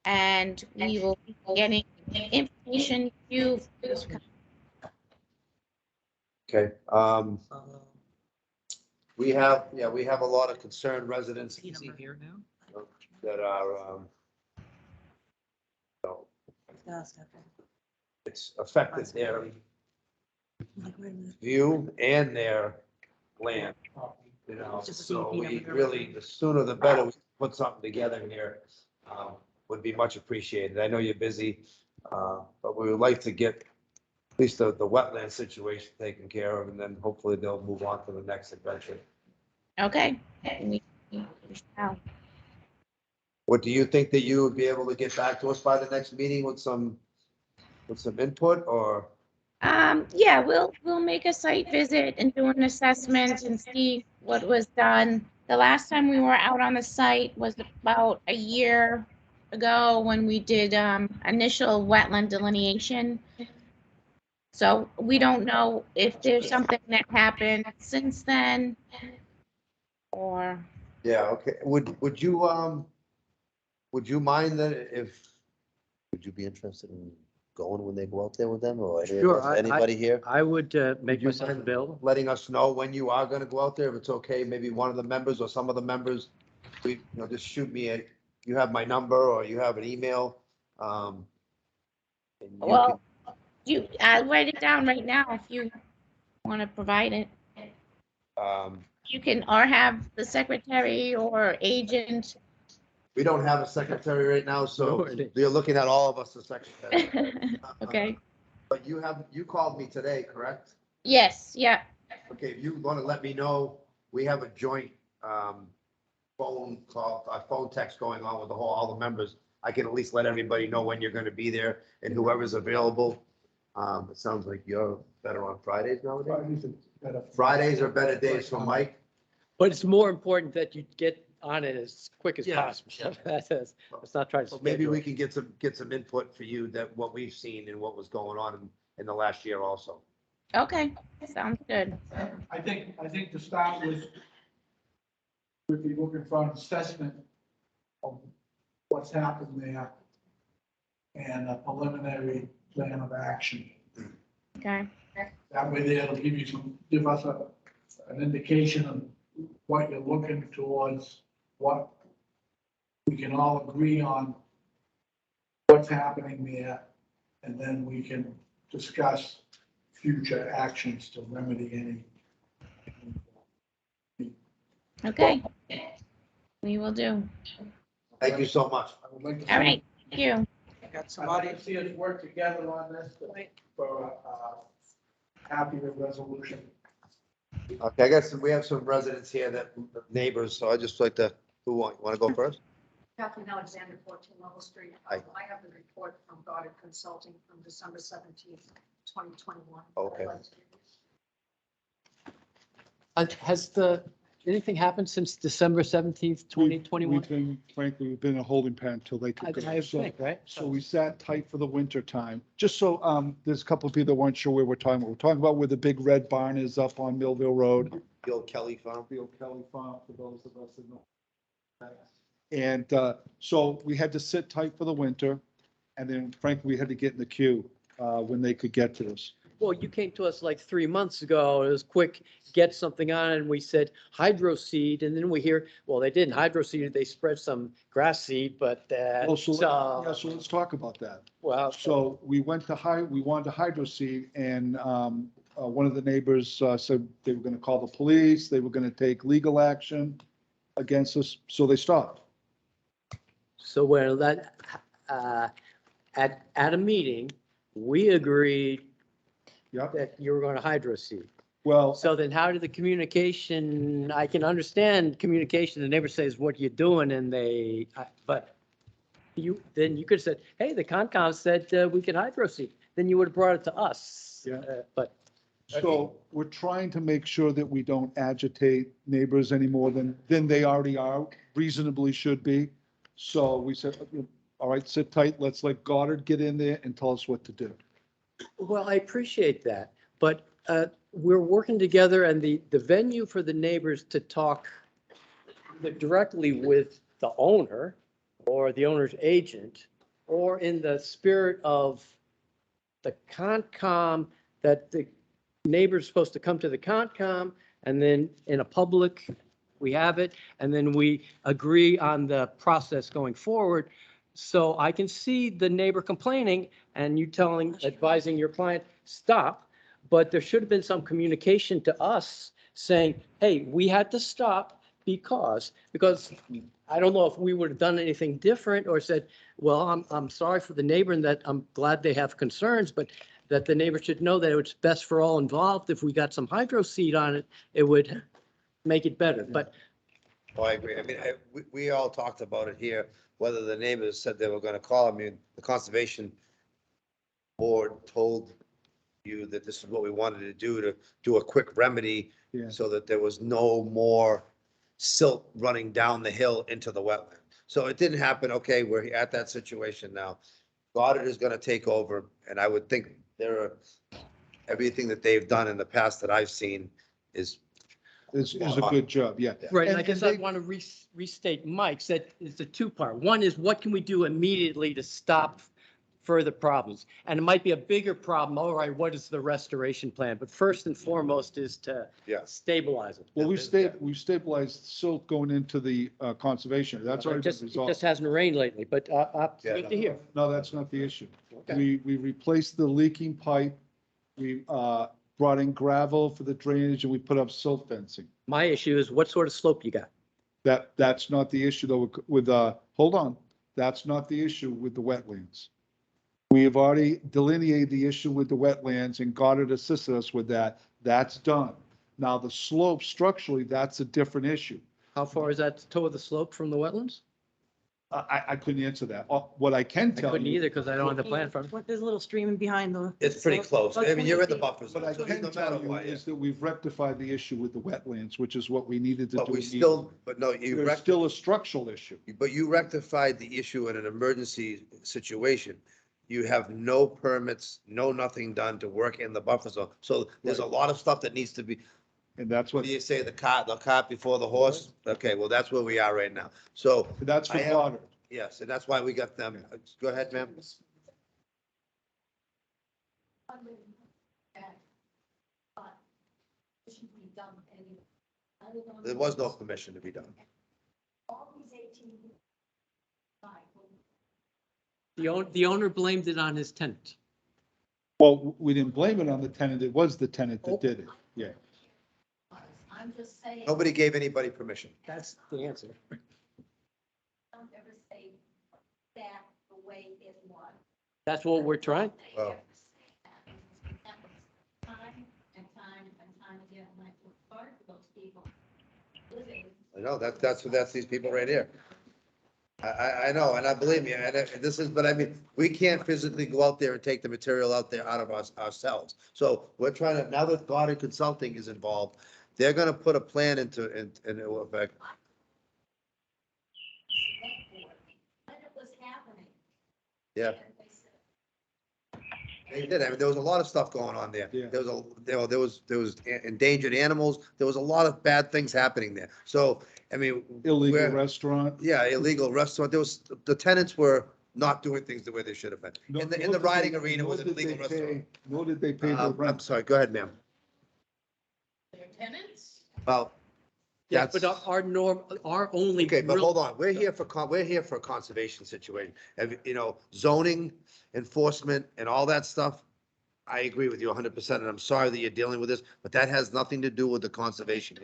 And we will be getting information to you. Okay, we have a lot of concerned residents Is he here now? that are, it's affected their view and their land, so we really, the sooner the better, we put something together here, would be much appreciated. I know you're busy, but we would like to get at least the wetland situation taken care of, and then hopefully they'll move on to the next adventure. Okay. What do you think that you would be able to get back to us by the next meeting with some input, or? Yeah, we'll make a site visit and do an assessment and see what was done. The last time we were out on the site was about a year ago when we did initial wetland delineation. So we don't know if there's something that happened since then or. Yeah, okay, would you mind would you be interested in going when they go out there with them, or Sure, anybody here? I would make Would you myself mind available. letting us know when you are gonna go out there, if it's okay, maybe one of the members or some of the members, just shoot me you have my number or you have an email. And you Well, I'll write it down right now if you want to provide it. You can, or have the secretary or agent. We don't have a secretary right now, so Nor do- you're looking at all of us as secretary. Okay, But you called me today, correct? yes, yeah, Okay, if you want to let me know, we have a joint phone call, phone text going on with all the members. I can at least let everybody know when you're going to be there and whoever's available. It sounds like you're better on Fridays nowadays. Fridays are better. Fridays are better days for Mike. But it's more important that you get on it as quick as Yeah, possible. yeah. Let's not try to So maybe schedule we it. can get some input for you that what we've seen and what was going on in the last year also. okay, sounds good. I think to start with, we'd be looking for an assessment of what's happened there and a preliminary plan of action. Okay, That way there, it'll give us an indication of what you're looking towards, what we can all agree on, what's happening there, and then we can discuss future actions to remedy any. okay. We will do. Thank you so much. I would like to see. All right, thank you. Got I'd somebody, like to see us work together on this for a happier resolution. Okay, I guess we have some residents here that neighbors, so I just like to, who want to go first? Kathleen Alexander, 14 Level Street. Hi. I have the report from Goddard Consulting from December 17th, 2021. Okay. Has anything happened since December 17th, 2021? Frankly, we've been in a holding pattern until they I took I it. So, think, right? so we sat tight for the winter time, just so, there's a couple of people that weren't sure where we're talking about. We're talking about where the big red barn is up on Millville Road. The old Kelly farm. The old Kelly Farm, for those of us that know. And, so we had to sit tight for the winter, and then frankly, we had to get in the queue, when they could get to us. Well, you came to us like 3 months ago. It was quick, get something on, and we said hydro seed, and then we hear, well, they didn't hydro seed, they spread some grass seed, but Well, so, yeah, so that, let's talk about that. well, So we wanted to hydro seed, and one of the neighbors said they were gonna call the police, they were gonna take legal action against us, so they stopped. so when at a meeting, we agreed Yep, that you were going to hydro seed. well, So then how did the communication, I can understand communication, the neighbor says, what you doing? And but then you could have said, hey, the Concom said we can hydro seed. Then you would have brought it to us. Yeah. But so we're trying to make sure that we don't agitate neighbors any more than they already are, reasonably should be. So we said, all right, sit tight, let's let Goddard get in there and tell us what to do. well, I appreciate that, but we're working together and the venue for the neighbors to talk directly with the owner or the owner's agent, or in the spirit of the Concom, that the neighbor's supposed to come to the Concom, and then in a public, we have it, and then we agree on the process going forward. So I can see the neighbor complaining and you advising your client, stop. But there should have been some communication to us saying, hey, we had to stop because I don't know if we would have done anything different or said, well, I'm sorry for the neighbor and that I'm glad they have concerns, but that the neighbor should know that it's best for all involved. If we got some hydro seed on it, it would make it better. But Oh, I agree. I mean, we all talked about it here, whether the neighbors said they were gonna call. I mean, the conservation board told you that this is what we wanted to do a quick remedy Yeah. so that there was no more silt running down the hill into the wetland. So it didn't happen. Okay, we're at that situation now. Goddard is gonna take over, and I would think everything that they've done in the past that I've seen is Is a good job, yeah. right, and And- I guess and I they- want to restate Mike's, that it's a two-part. One is what can we do immediately to stop further problems. And it might be a bigger problem, all right, what is the restoration plan? But first and foremost is to Yes. stabilize it. Well, we stabilized silt going into the conservation. That's already been It just resolved. hasn't rained lately, but Yeah, good to hear. No, that's not the issue. Okay. We replaced the leaking pipe. We brought in gravel for the drainage and we put up silt fencing. My issue is what sort of slope you got? That's not the issue though with, hold on, that's not the issue with the wetlands. We have already delineated the issue with the wetlands and Goddard assisted us with that. That's done. Now the slope structurally, that's a different issue. How far is that toe of the slope from the wetlands? I couldn't answer that. What I can I tell couldn't you, either because I don't have the plan from. There's a little stream behind the. It's pretty close. I mean, you're in the buffer what I zone, so can no tell matter you what. is that we've rectified the issue with the wetlands, which is what we needed to do. But we still, but no, you There's still a structural issue. but you rectified the issue in an emergency situation. You have no permits, no nothing done to work in the buffer zone. So there's a lot of stuff that needs to be, And that's what what, do you say, the cart before the horse? Okay, well, that's where we are right now. So, that's for I have- Goddard. yes, and that's why we got them. Go ahead, ma'am. But it should be done anyway. Other than- There was no permission to be done. All these 18. The owner blamed it on his tenant. Well, we didn't blame it on the tenant. It was the tenant that did it. Yeah. I'm just saying. Nobody gave anybody permission. That's the answer. Don't ever say that the way it was. That's what we're trying. Well. Don't ever say that. That was time and time again, and I feel sorry for those people living. I know, that's these people right here. I know, and I believe me, and this is, but I mean, we can't physically go out there and take the material out there out of us ourselves. So we're trying to, now that Goddard Consulting is involved, they're gonna put a plan into effect. When it was happening. Yeah. and they said, They did, I mean, there was a lot of stuff going on there. Yeah. There was endangered animals, there was a lot of bad things happening there. So, I mean. Illegal we're- restaurant. Yeah, illegal restaurant, there was, the tenants were not doing things the way they should have been. In the Nor did riding they- arena was an nor did illegal they pay- restaurant. Nor did they pay the I'm rent. sorry, go ahead, ma'am. their tenants? Well, Yeah, but That's- our only. okay, but real- hold on, we're here for a conservation situation. You know, zoning, enforcement and all that stuff. I agree with you 100%, and I'm sorry that you're dealing with this, but that has nothing to do with the conservation.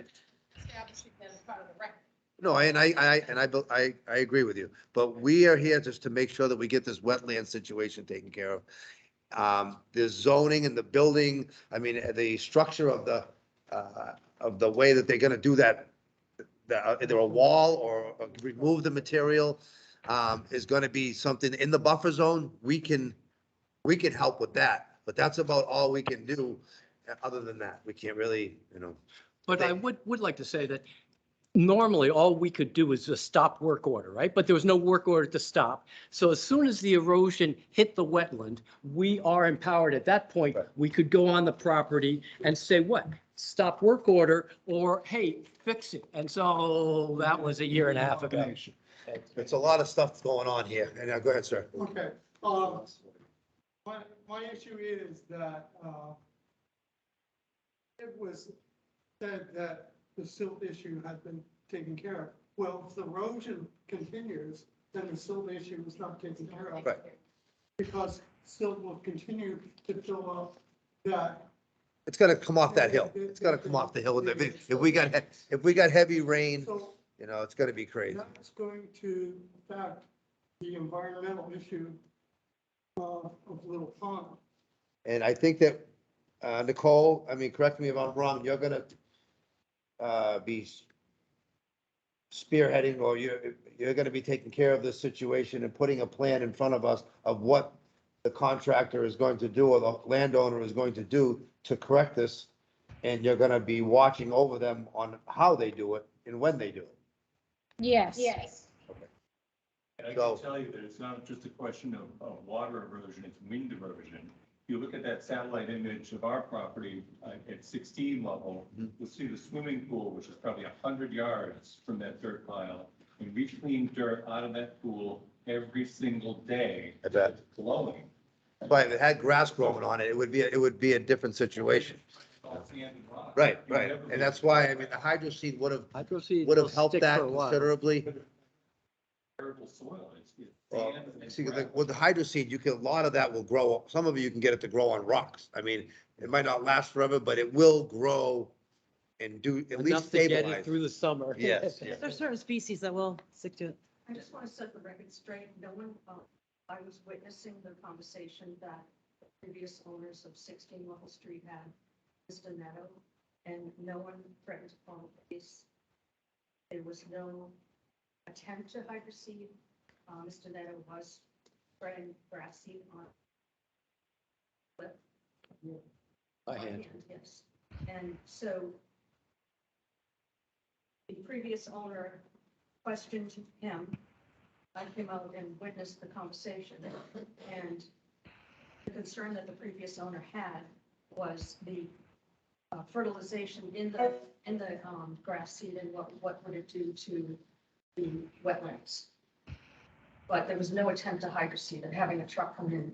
Establishing that as part of the record. No, I agree with you, but we are here just to make sure that we get this wetland situation taken care of. The zoning and the building, I mean, the structure of the way that they're gonna do that, either a wall or remove the material, is gonna be something in the buffer zone. We can help with that, but that's about all we can do. Other than that, we can't really, you know. But I would like to say that normally all we could do is a stop work order, right? But there was no work order to stop. So as soon as the erosion hit the wetland, we are empowered at that point. Right. We could go on the property and say, what? Stop work order, or hey, fix it. And so that was a year and a half ago. It's a lot of stuff going on here. And go ahead, sir. Okay, my issue is that, it was said that the silt issue had been taken care of. Well, if the erosion continues, then the silt issue is not taken care of. Right. Because silt will continue to fill up that. It's gonna come off that hill. It's gonna come off the hill. If we got heavy rain, So you know, it's gonna be crazy. that's going to affect the environmental issue of Little Pond. And I think that, Nicole, I mean, correct me if I'm wrong, you're gonna be spearheading, or you're gonna be taking care of this situation and putting a plan in front of us of what the contractor is going to do or the landowner is going to do to correct this. And you're gonna be watching over them on how they do it and when they do it. Yes. And I So- can tell you that it's not just a question of water erosion, it's wind erosion. If you look at that satellite image of our property at 16 level, you'll see the swimming pool, which is probably 100 yards from that dirt pile. And we cleaned dirt out of that pool every single day I bet. blowing. But if it had grass growing on it, it would be a different situation. Right, right. And that's why, I mean, the hydro seed would have Hydroseed would will have helped stick that for a while. considerably. Terrible soil. It's Well, sand and see, gravel. with the hydro seed, you can, a lot of that will grow, some of it you can get it to grow on rocks. I mean, it might not last forever, but it will grow and do, at least Enough to get it stabilize. through the summer. Yes, yes. There's certain species that will stick to it. I just want to set the record straight. No one, I was witnessing the conversation that the previous owners of 16 Level Street had, Mr. Neto, and no one threatened to call the police. There was no attempt to hydroseed. Mr. Neto was spreading grass seed on. By hand. Yes, and so the previous owner questioned him. I came out and witnessed the conversation, and the concern that the previous owner had was the fertilization in the grass seed and what would it do to the wetlands. But there was no attempt to hydroseed and having a truck come in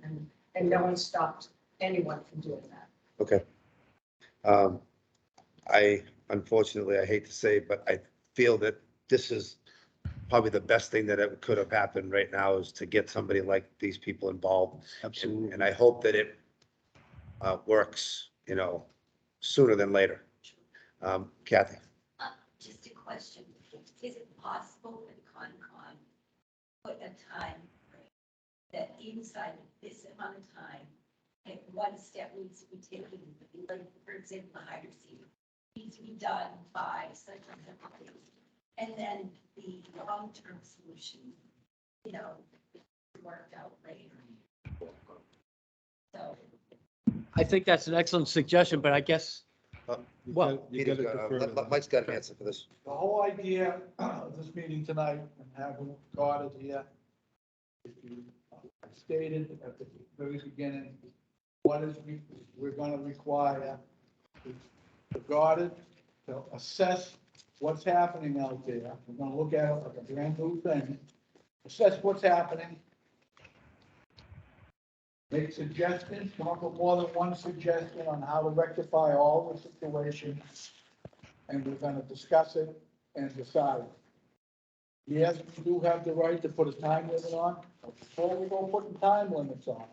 and no one stopped anyone from doing that. Okay. Unfortunately, I hate to say, but I feel that this is probably the best thing that ever could have happened right now is to get somebody like these people involved. Absolutely. And I hope that it works, sooner than later. Kathy? Just a question. Is it possible that Concom put a time frame that inside of this amount of time, like one step needs to be taken, like, for example, the hydro seed needs to be done by such and such a date. And then the long-term solution, worked out later. So. I think that's an excellent suggestion, but I guess, well, Mike's got an answer for this. The whole idea of this meeting tonight and having Goddard here, if you stated at the very beginning, we're gonna require the Goddard to assess what's happening out there. We're gonna look at it like a brand new thing, assess what's happening, make suggestions, come up with more than one suggestion on how to rectify all the situations, and we're gonna discuss it and decide. Yes, we do have the right to put a time limit on, but before we go putting time limits on,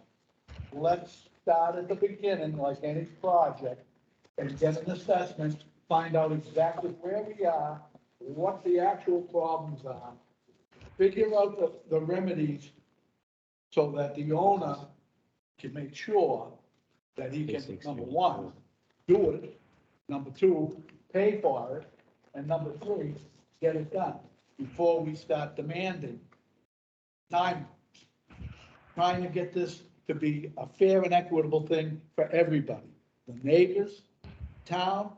let's start at the beginning, like any project, and get an assessment, find out exactly where we are, what the actual problems are, figure out the remedies so that the owner can make sure that he can, number one, do it, number two, pay for it, and number three, get it done before we start demanding time, trying to get this to be a fair and equitable thing for everybody, the neighbors, town,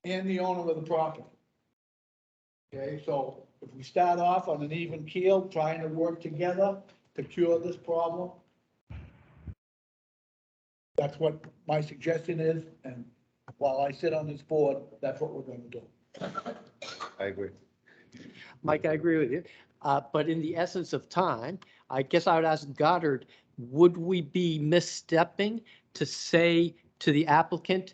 and the owner of the property. Okay, so if we start off on an even keel, trying to work together to cure this problem, that's what my suggestion is, and while I sit on this board, that's what we're gonna do. I agree. Mike, I agree with you. But in the essence of time, I guess I would ask Goddard, would we be misstepping to say to the applicant,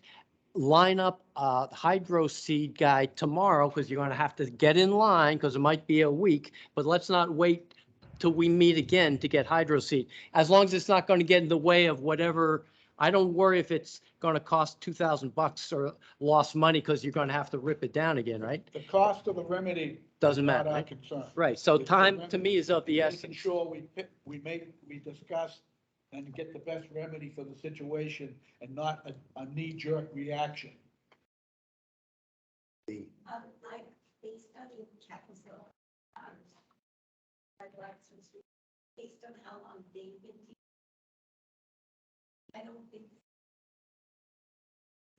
line up a hydro seed guy tomorrow, because you're going to have to get in line, because it might be a week, but let's not wait till we meet again to get hydro seed. As long as it's not going to get in the way of whatever, I don't worry if it's going to cost $2,000 or lost money, because you're going to have to rip it down again, right? The cost of the remedy. Doesn't is not matter, our right? concern. Right, so It's the time to remedy, me is of the making essence. sure we discuss and get the best remedy for the situation and not a knee-jerk reaction. I, based on the Capitol, based on how long they've been, I don't think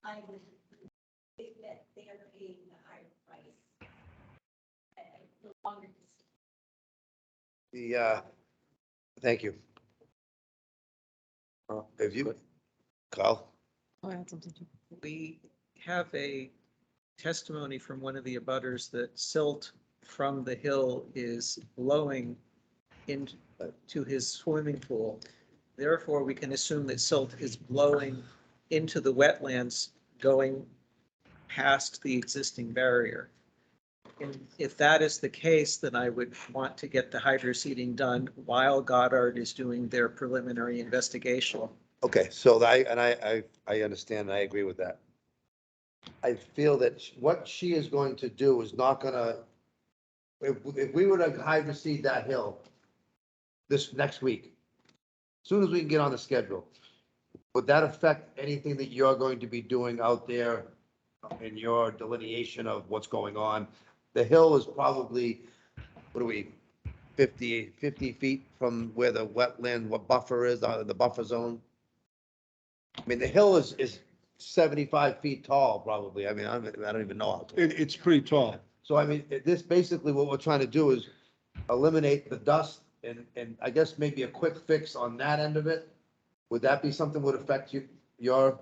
I would think that they are paying the higher price. The longer. Thank you. Have you, Carl? Oh, I had something too. We have a testimony from one of the abutters that silt from the hill is blowing to his swimming pool. Therefore, we can assume that silt is blowing into the wetlands, going past the existing barrier. And if that is the case, then I would want to get the hydroseeding done while Goddard is doing their preliminary investigation. Okay, so I understand, and I agree with that. I feel that what she is going to do is not gonna, if we were to hydroseed that hill this next week, as soon as we can get on the schedule, would that affect anything that you're going to be doing out there in your delineation of what's going on? The hill is probably, what are we, 50 feet from where the wetland, what buffer is, the buffer zone? I mean, the hill is 75 feet tall, probably. I mean, I don't even know how tall. It's pretty tall. So I mean, this basically what we're trying to do is eliminate the dust and I guess maybe a quick fix on that end of it. Would that be something would affect your?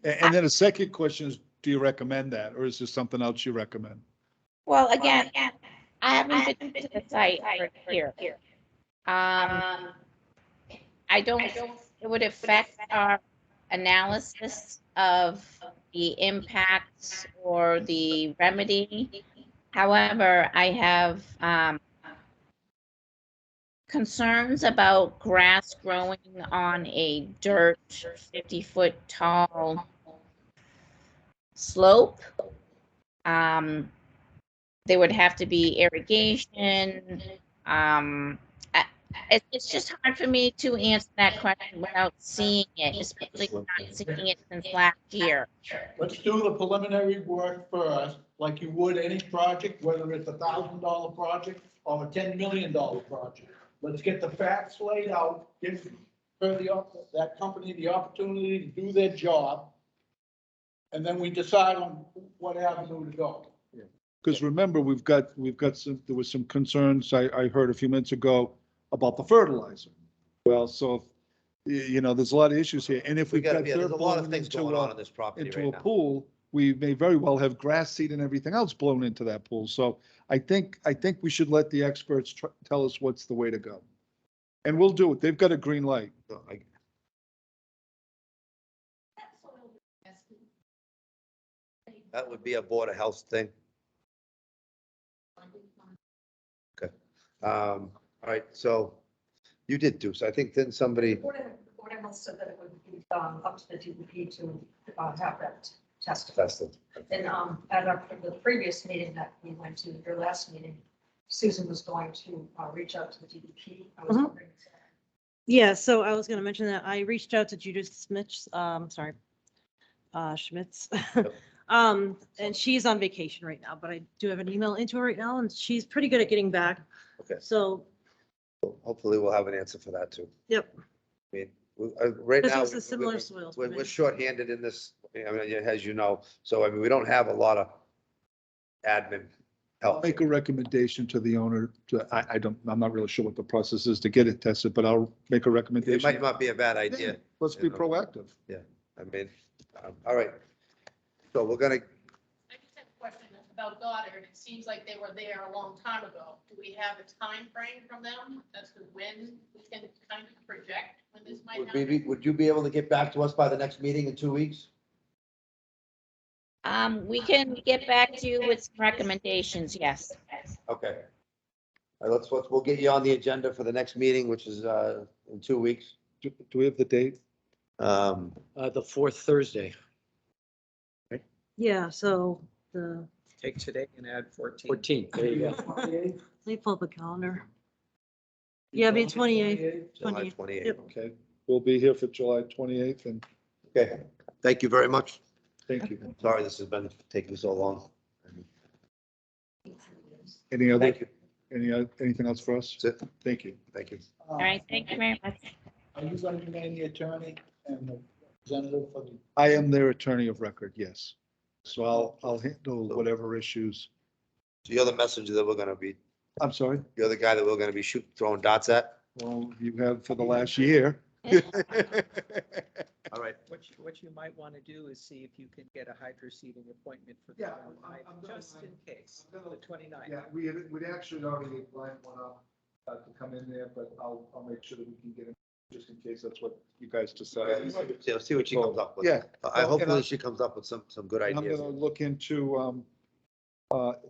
And then a second question is, do you recommend that, or is there something else you recommend? Well, again, I haven't been to the site for here. I don't, it would affect our analysis of the impacts or the remedy. However, I have concerns about grass growing on a dirt 50-foot tall slope. There would have to be irrigation. It's just hard for me to answer that question without seeing it, especially not seeing it since last year. Let's do the preliminary work first, like you would any project, whether it's $1,000 project or a $10 million project. Let's get the facts laid out, give her that company the opportunity to do their job. And then we decide on what avenue to go. Because remember, we've got some, there was some concerns I heard a few minutes ago about the fertilizer. Well, so, you know, there's a lot of issues here. And if We we've got gotta be, there's dirt a lot of blowing things into going on in this property into right a now. pool, we may very well have grass seed and everything else blown into that pool. So I think we should let the experts tell us what's the way to go. And we'll do it. They've got a green light. So that would be a Board of Health thing. Okay. All right, so you did do, so I think then somebody, The Board of Health said that it would be up to the DEP to have that tested. tested. And at the previous meeting that we went to, your last meeting, Susan was going to reach out to the DEP. I was wondering. Yeah, so I was gonna mention that I reached out to Judith Schmitz, Schmitz. And she's on vacation right now, but I do have an email into her right now and she's pretty good at getting back. Okay. So, Hopefully we'll have an answer for that too. yep. I mean, right Because now. it's a similar soils. We're shorthanded in this, I mean, as you know, so I mean, we don't have a lot of admin I'll help. make a recommendation to the owner I'm not really sure what the process is to get it tested, but I'll make a It recommendation. might not be a bad idea. Let's be proactive. I mean, all right. So we're gonna, I just have a question about Goddard. It seems like they were there a long time ago. Do we have a time frame from them as to when we can kind of project when this might happen? would you be able to get back to us by the next meeting in 2 weeks? We can get back to you with some recommendations, yes. Okay. All right, we'll get you on the agenda for the next meeting, which is in 2 weeks. Do we have the date? The fourth Thursday, Yeah, so the, Take today and add 14. 14th. There you go. let me pull up the calendar. Yeah, it'd be 28th. July 28th. 28th. Yep. Okay, we'll be here for July 28th, and Okay, thank you very much. thank you. Sorry this has been taking so long. Any other, Thank you. anything else for us? That's it. Thank you. Thank you. All right, thank you very much. Are you going to remain the attorney and the representative for the? I am their attorney of record, yes. So I'll handle whatever issues. So you're the messenger that we're gonna be, I'm sorry, you're the guy that we're gonna be throwing dots at? well, you have for the last year. All right. What you might want to do is see if you can get a hydroseeding appointment for the Yeah, 29th, I'm gonna- just in case, I'm gonna- the 29th. Yeah, we'd actually already lined one up to come in there, but I'll make sure that we can get it, just in case that's what you guys decide. See what she comes up with. Yeah. Hopefully she comes up with some good I'm ideas. gonna look into,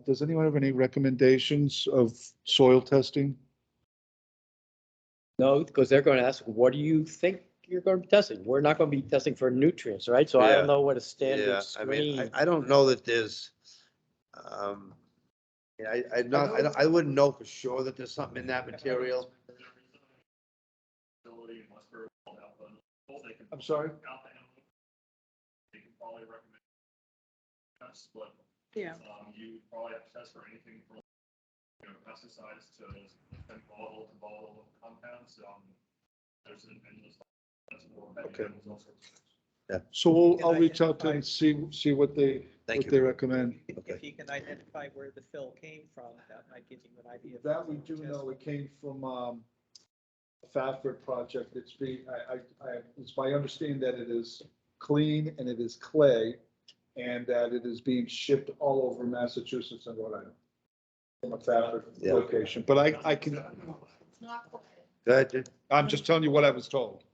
does anyone have any recommendations of soil testing? No, because they're going to ask, what do you think you're going to be testing? We're not going to be testing for nutrients, right? So I Yeah. don't know what a Yeah, standard I mean, screen. I don't know that there's, yeah, I wouldn't know for sure that there's something in that material. I'm sorry? Yeah. You probably have to test for anything from, pesticides to volatile compounds. There's an endless. Okay. So I'll reach out to them and see what they recommend. Okay. If you can identify where the fill came from, that might give you an idea. That we do know, it came from, a Fafford project. It's it's my understanding that it is clean and it is clay, and that it is being shipped all over Massachusetts and Rhode Island from a Fafford location. But I can, It's not quite. Good. I'm just telling you what I was told.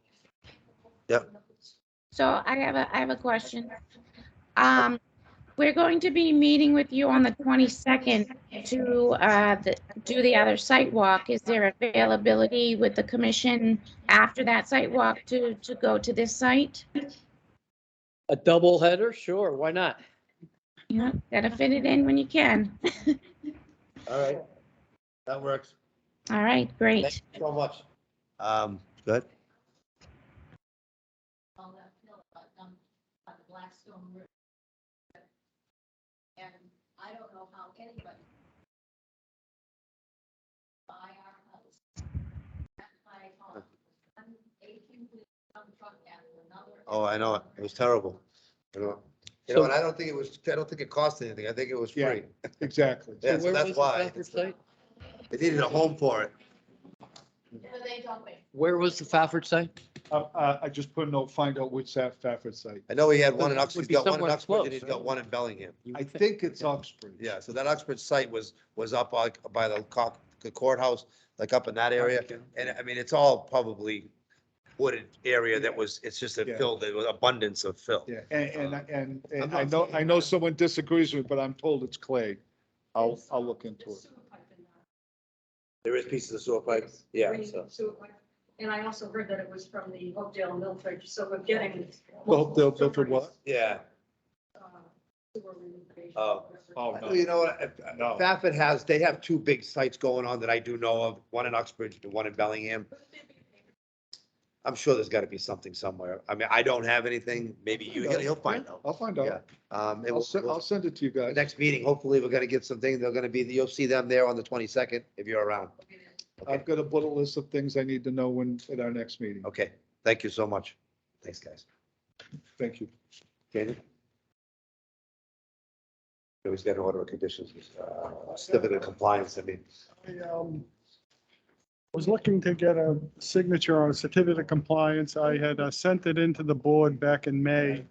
Yep. So I have a question. We're going to be meeting with you on the 22nd to do the other site walk. Is there availability with the commission after that site walk to go to this site? A double header? Sure, why not? Yeah, gotta fit it in when you can. All right. That works. All right, great. Thank you so much. Good. On that hill, on the Blackstone River. And I don't know how anybody buy our house. At my home, I'm 18 with some truck and another. Oh, I know it. It was terrible. You know, So- and I don't think it cost anything. I think it was Yeah. free. Exactly. Yeah, So so where that's was the why. Fafford site? They needed a home for it. What are they dumping? Where was the Fafford site? I just put a note, find out which Fafford site. I know he had one in But it Uxbridge, would he's be got one in somewhere Uxbridge and close, he's got right? one in Bellingham. I think it's Oxford. Yeah, so that Uxbridge site was up by the courthouse, like up in that area. And I mean, it's all probably wooded area that was, it's just a Yeah. fill, there was abundance of fill. Yeah, and I'm I not know someone disagrees with me, but I'm told it's clay. I'll look into The it. sewer pipe in there. There is pieces of sewer pipe, yeah, Green so. sewer pipe. And I also heard that it was from the Oakdale Milford, so we're getting. They'll for what? Yeah. Sewer relocation. Oh. Oh, no. You know what, No. Fafford they have two big sites going on that I do know of, one in Uxbridge and one in Bellingham. I'm sure there's gotta be something somewhere. I mean, I don't have anything, maybe you'll find out. I'll find Yeah. out. It will- I'll send it to you The guys. next meeting, hopefully, we're gonna get some things, they're gonna be, you'll see them there on the 22nd, if you're around. I've got a bullet list of things I need to know at our next meeting. Okay, thank you so much. Thanks, guys. Thank you. Jamie? Always got an order of conditions, certificate of compliance, I mean, I was looking to get a signature on a certificate of compliance. I had sent it into the board back in May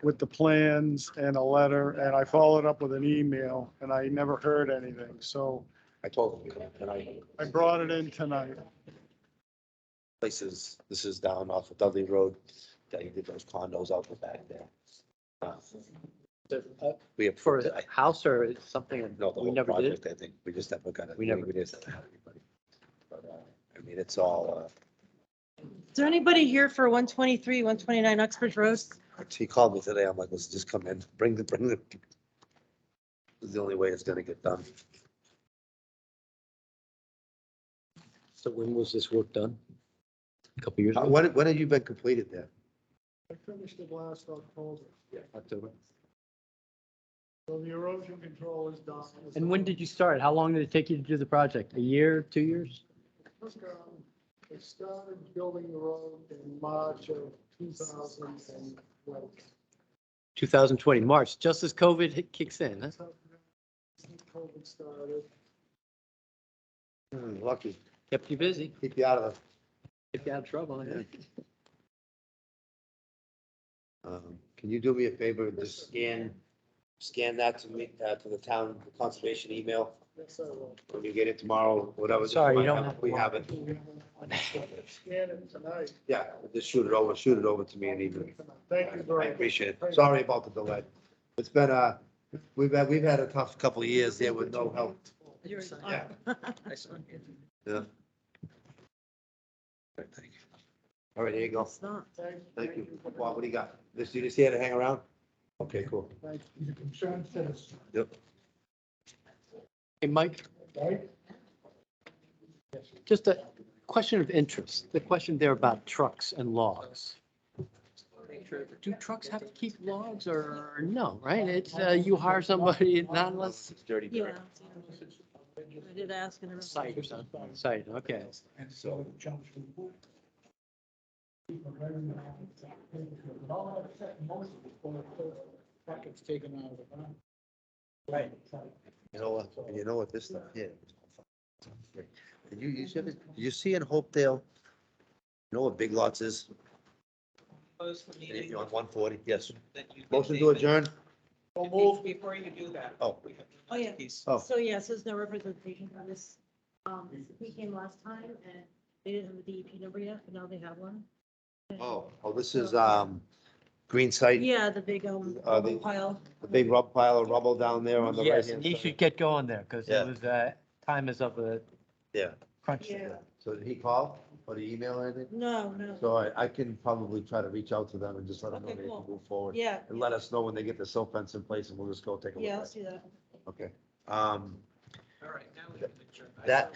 with the plans and a letter, and I followed up with an email, and I never heard anything. So I told them tonight. I brought it in tonight. Places, this is down off of Dudley Road, that you did those condos out the back there. We For approved it. a house or something No, the we whole never did? project, I think, we just never got it. We never did. Everybody. But, I mean, it's all, Is there anybody here for 123, 129 Uxbridge Road? he called me today, I'm like, let's just come in, bring the. This is the only way it's gonna get done. So when was this work done? A couple years ago? When have you been completed there? I finished it last October. October. So the erosion control is done. And when did you start? How long did it take you to do the project? A year, 2 years? I started building the road in March of 2020. 2020, March, just as COVID kicks in, huh? COVID started. Lucky, Kept you busy, keep you out of kept you out of trouble. Yeah. Can you do me a favor and just scan that to me, to the town conservation email. When you get it tomorrow, whatever. Sorry, you don't have. We have it. Scan it tonight. Yeah, just shoot it over to me and email. Thank you I very much. appreciate it. Sorry about the delay. It's been we've had a tough couple of years there with no help. Yeah. Yeah. Thank you. All right, there you go. It's not. Thank you. Bob, what do you got? You just here to hang around? Okay, cool. Yep. Hey, Mike, just a question of interest, the question there about trucks and logs. Do trucks have to keep logs or no, right? It's, you hire somebody, not unless. It's dirty Yeah. dirt. I did ask and everything. Site, site, okay. And so it jumps to. Packets taken out of the ground. Right. You know what this stuff is? Did you see in Hopedale? You know what Big Lots is? Close the meeting. On 140, yes. Then you can Motion to name it. adjourn? Before you do that. Oh. we have to- Oh, yeah. Oh. So, yeah, so there's no representation for this. He came last time and they didn't have a DEP number yet, but now they have one. Oh, this is, green site, Yeah, the big, the- pile. the big pile of rubble down there on the right Yes, hand you side. should get going there, because Yeah. it was, time is of a Yeah. crunch. Yeah. So did he call or did he email or anything? No, no. So I can probably try to reach out to them and just let them know Okay, they can cool. move forward. Yeah, And let us know when they get the silt fence in place and we'll just go take a look. yeah, at I'll it. see that. Okay. All right, now we can adjourn. That,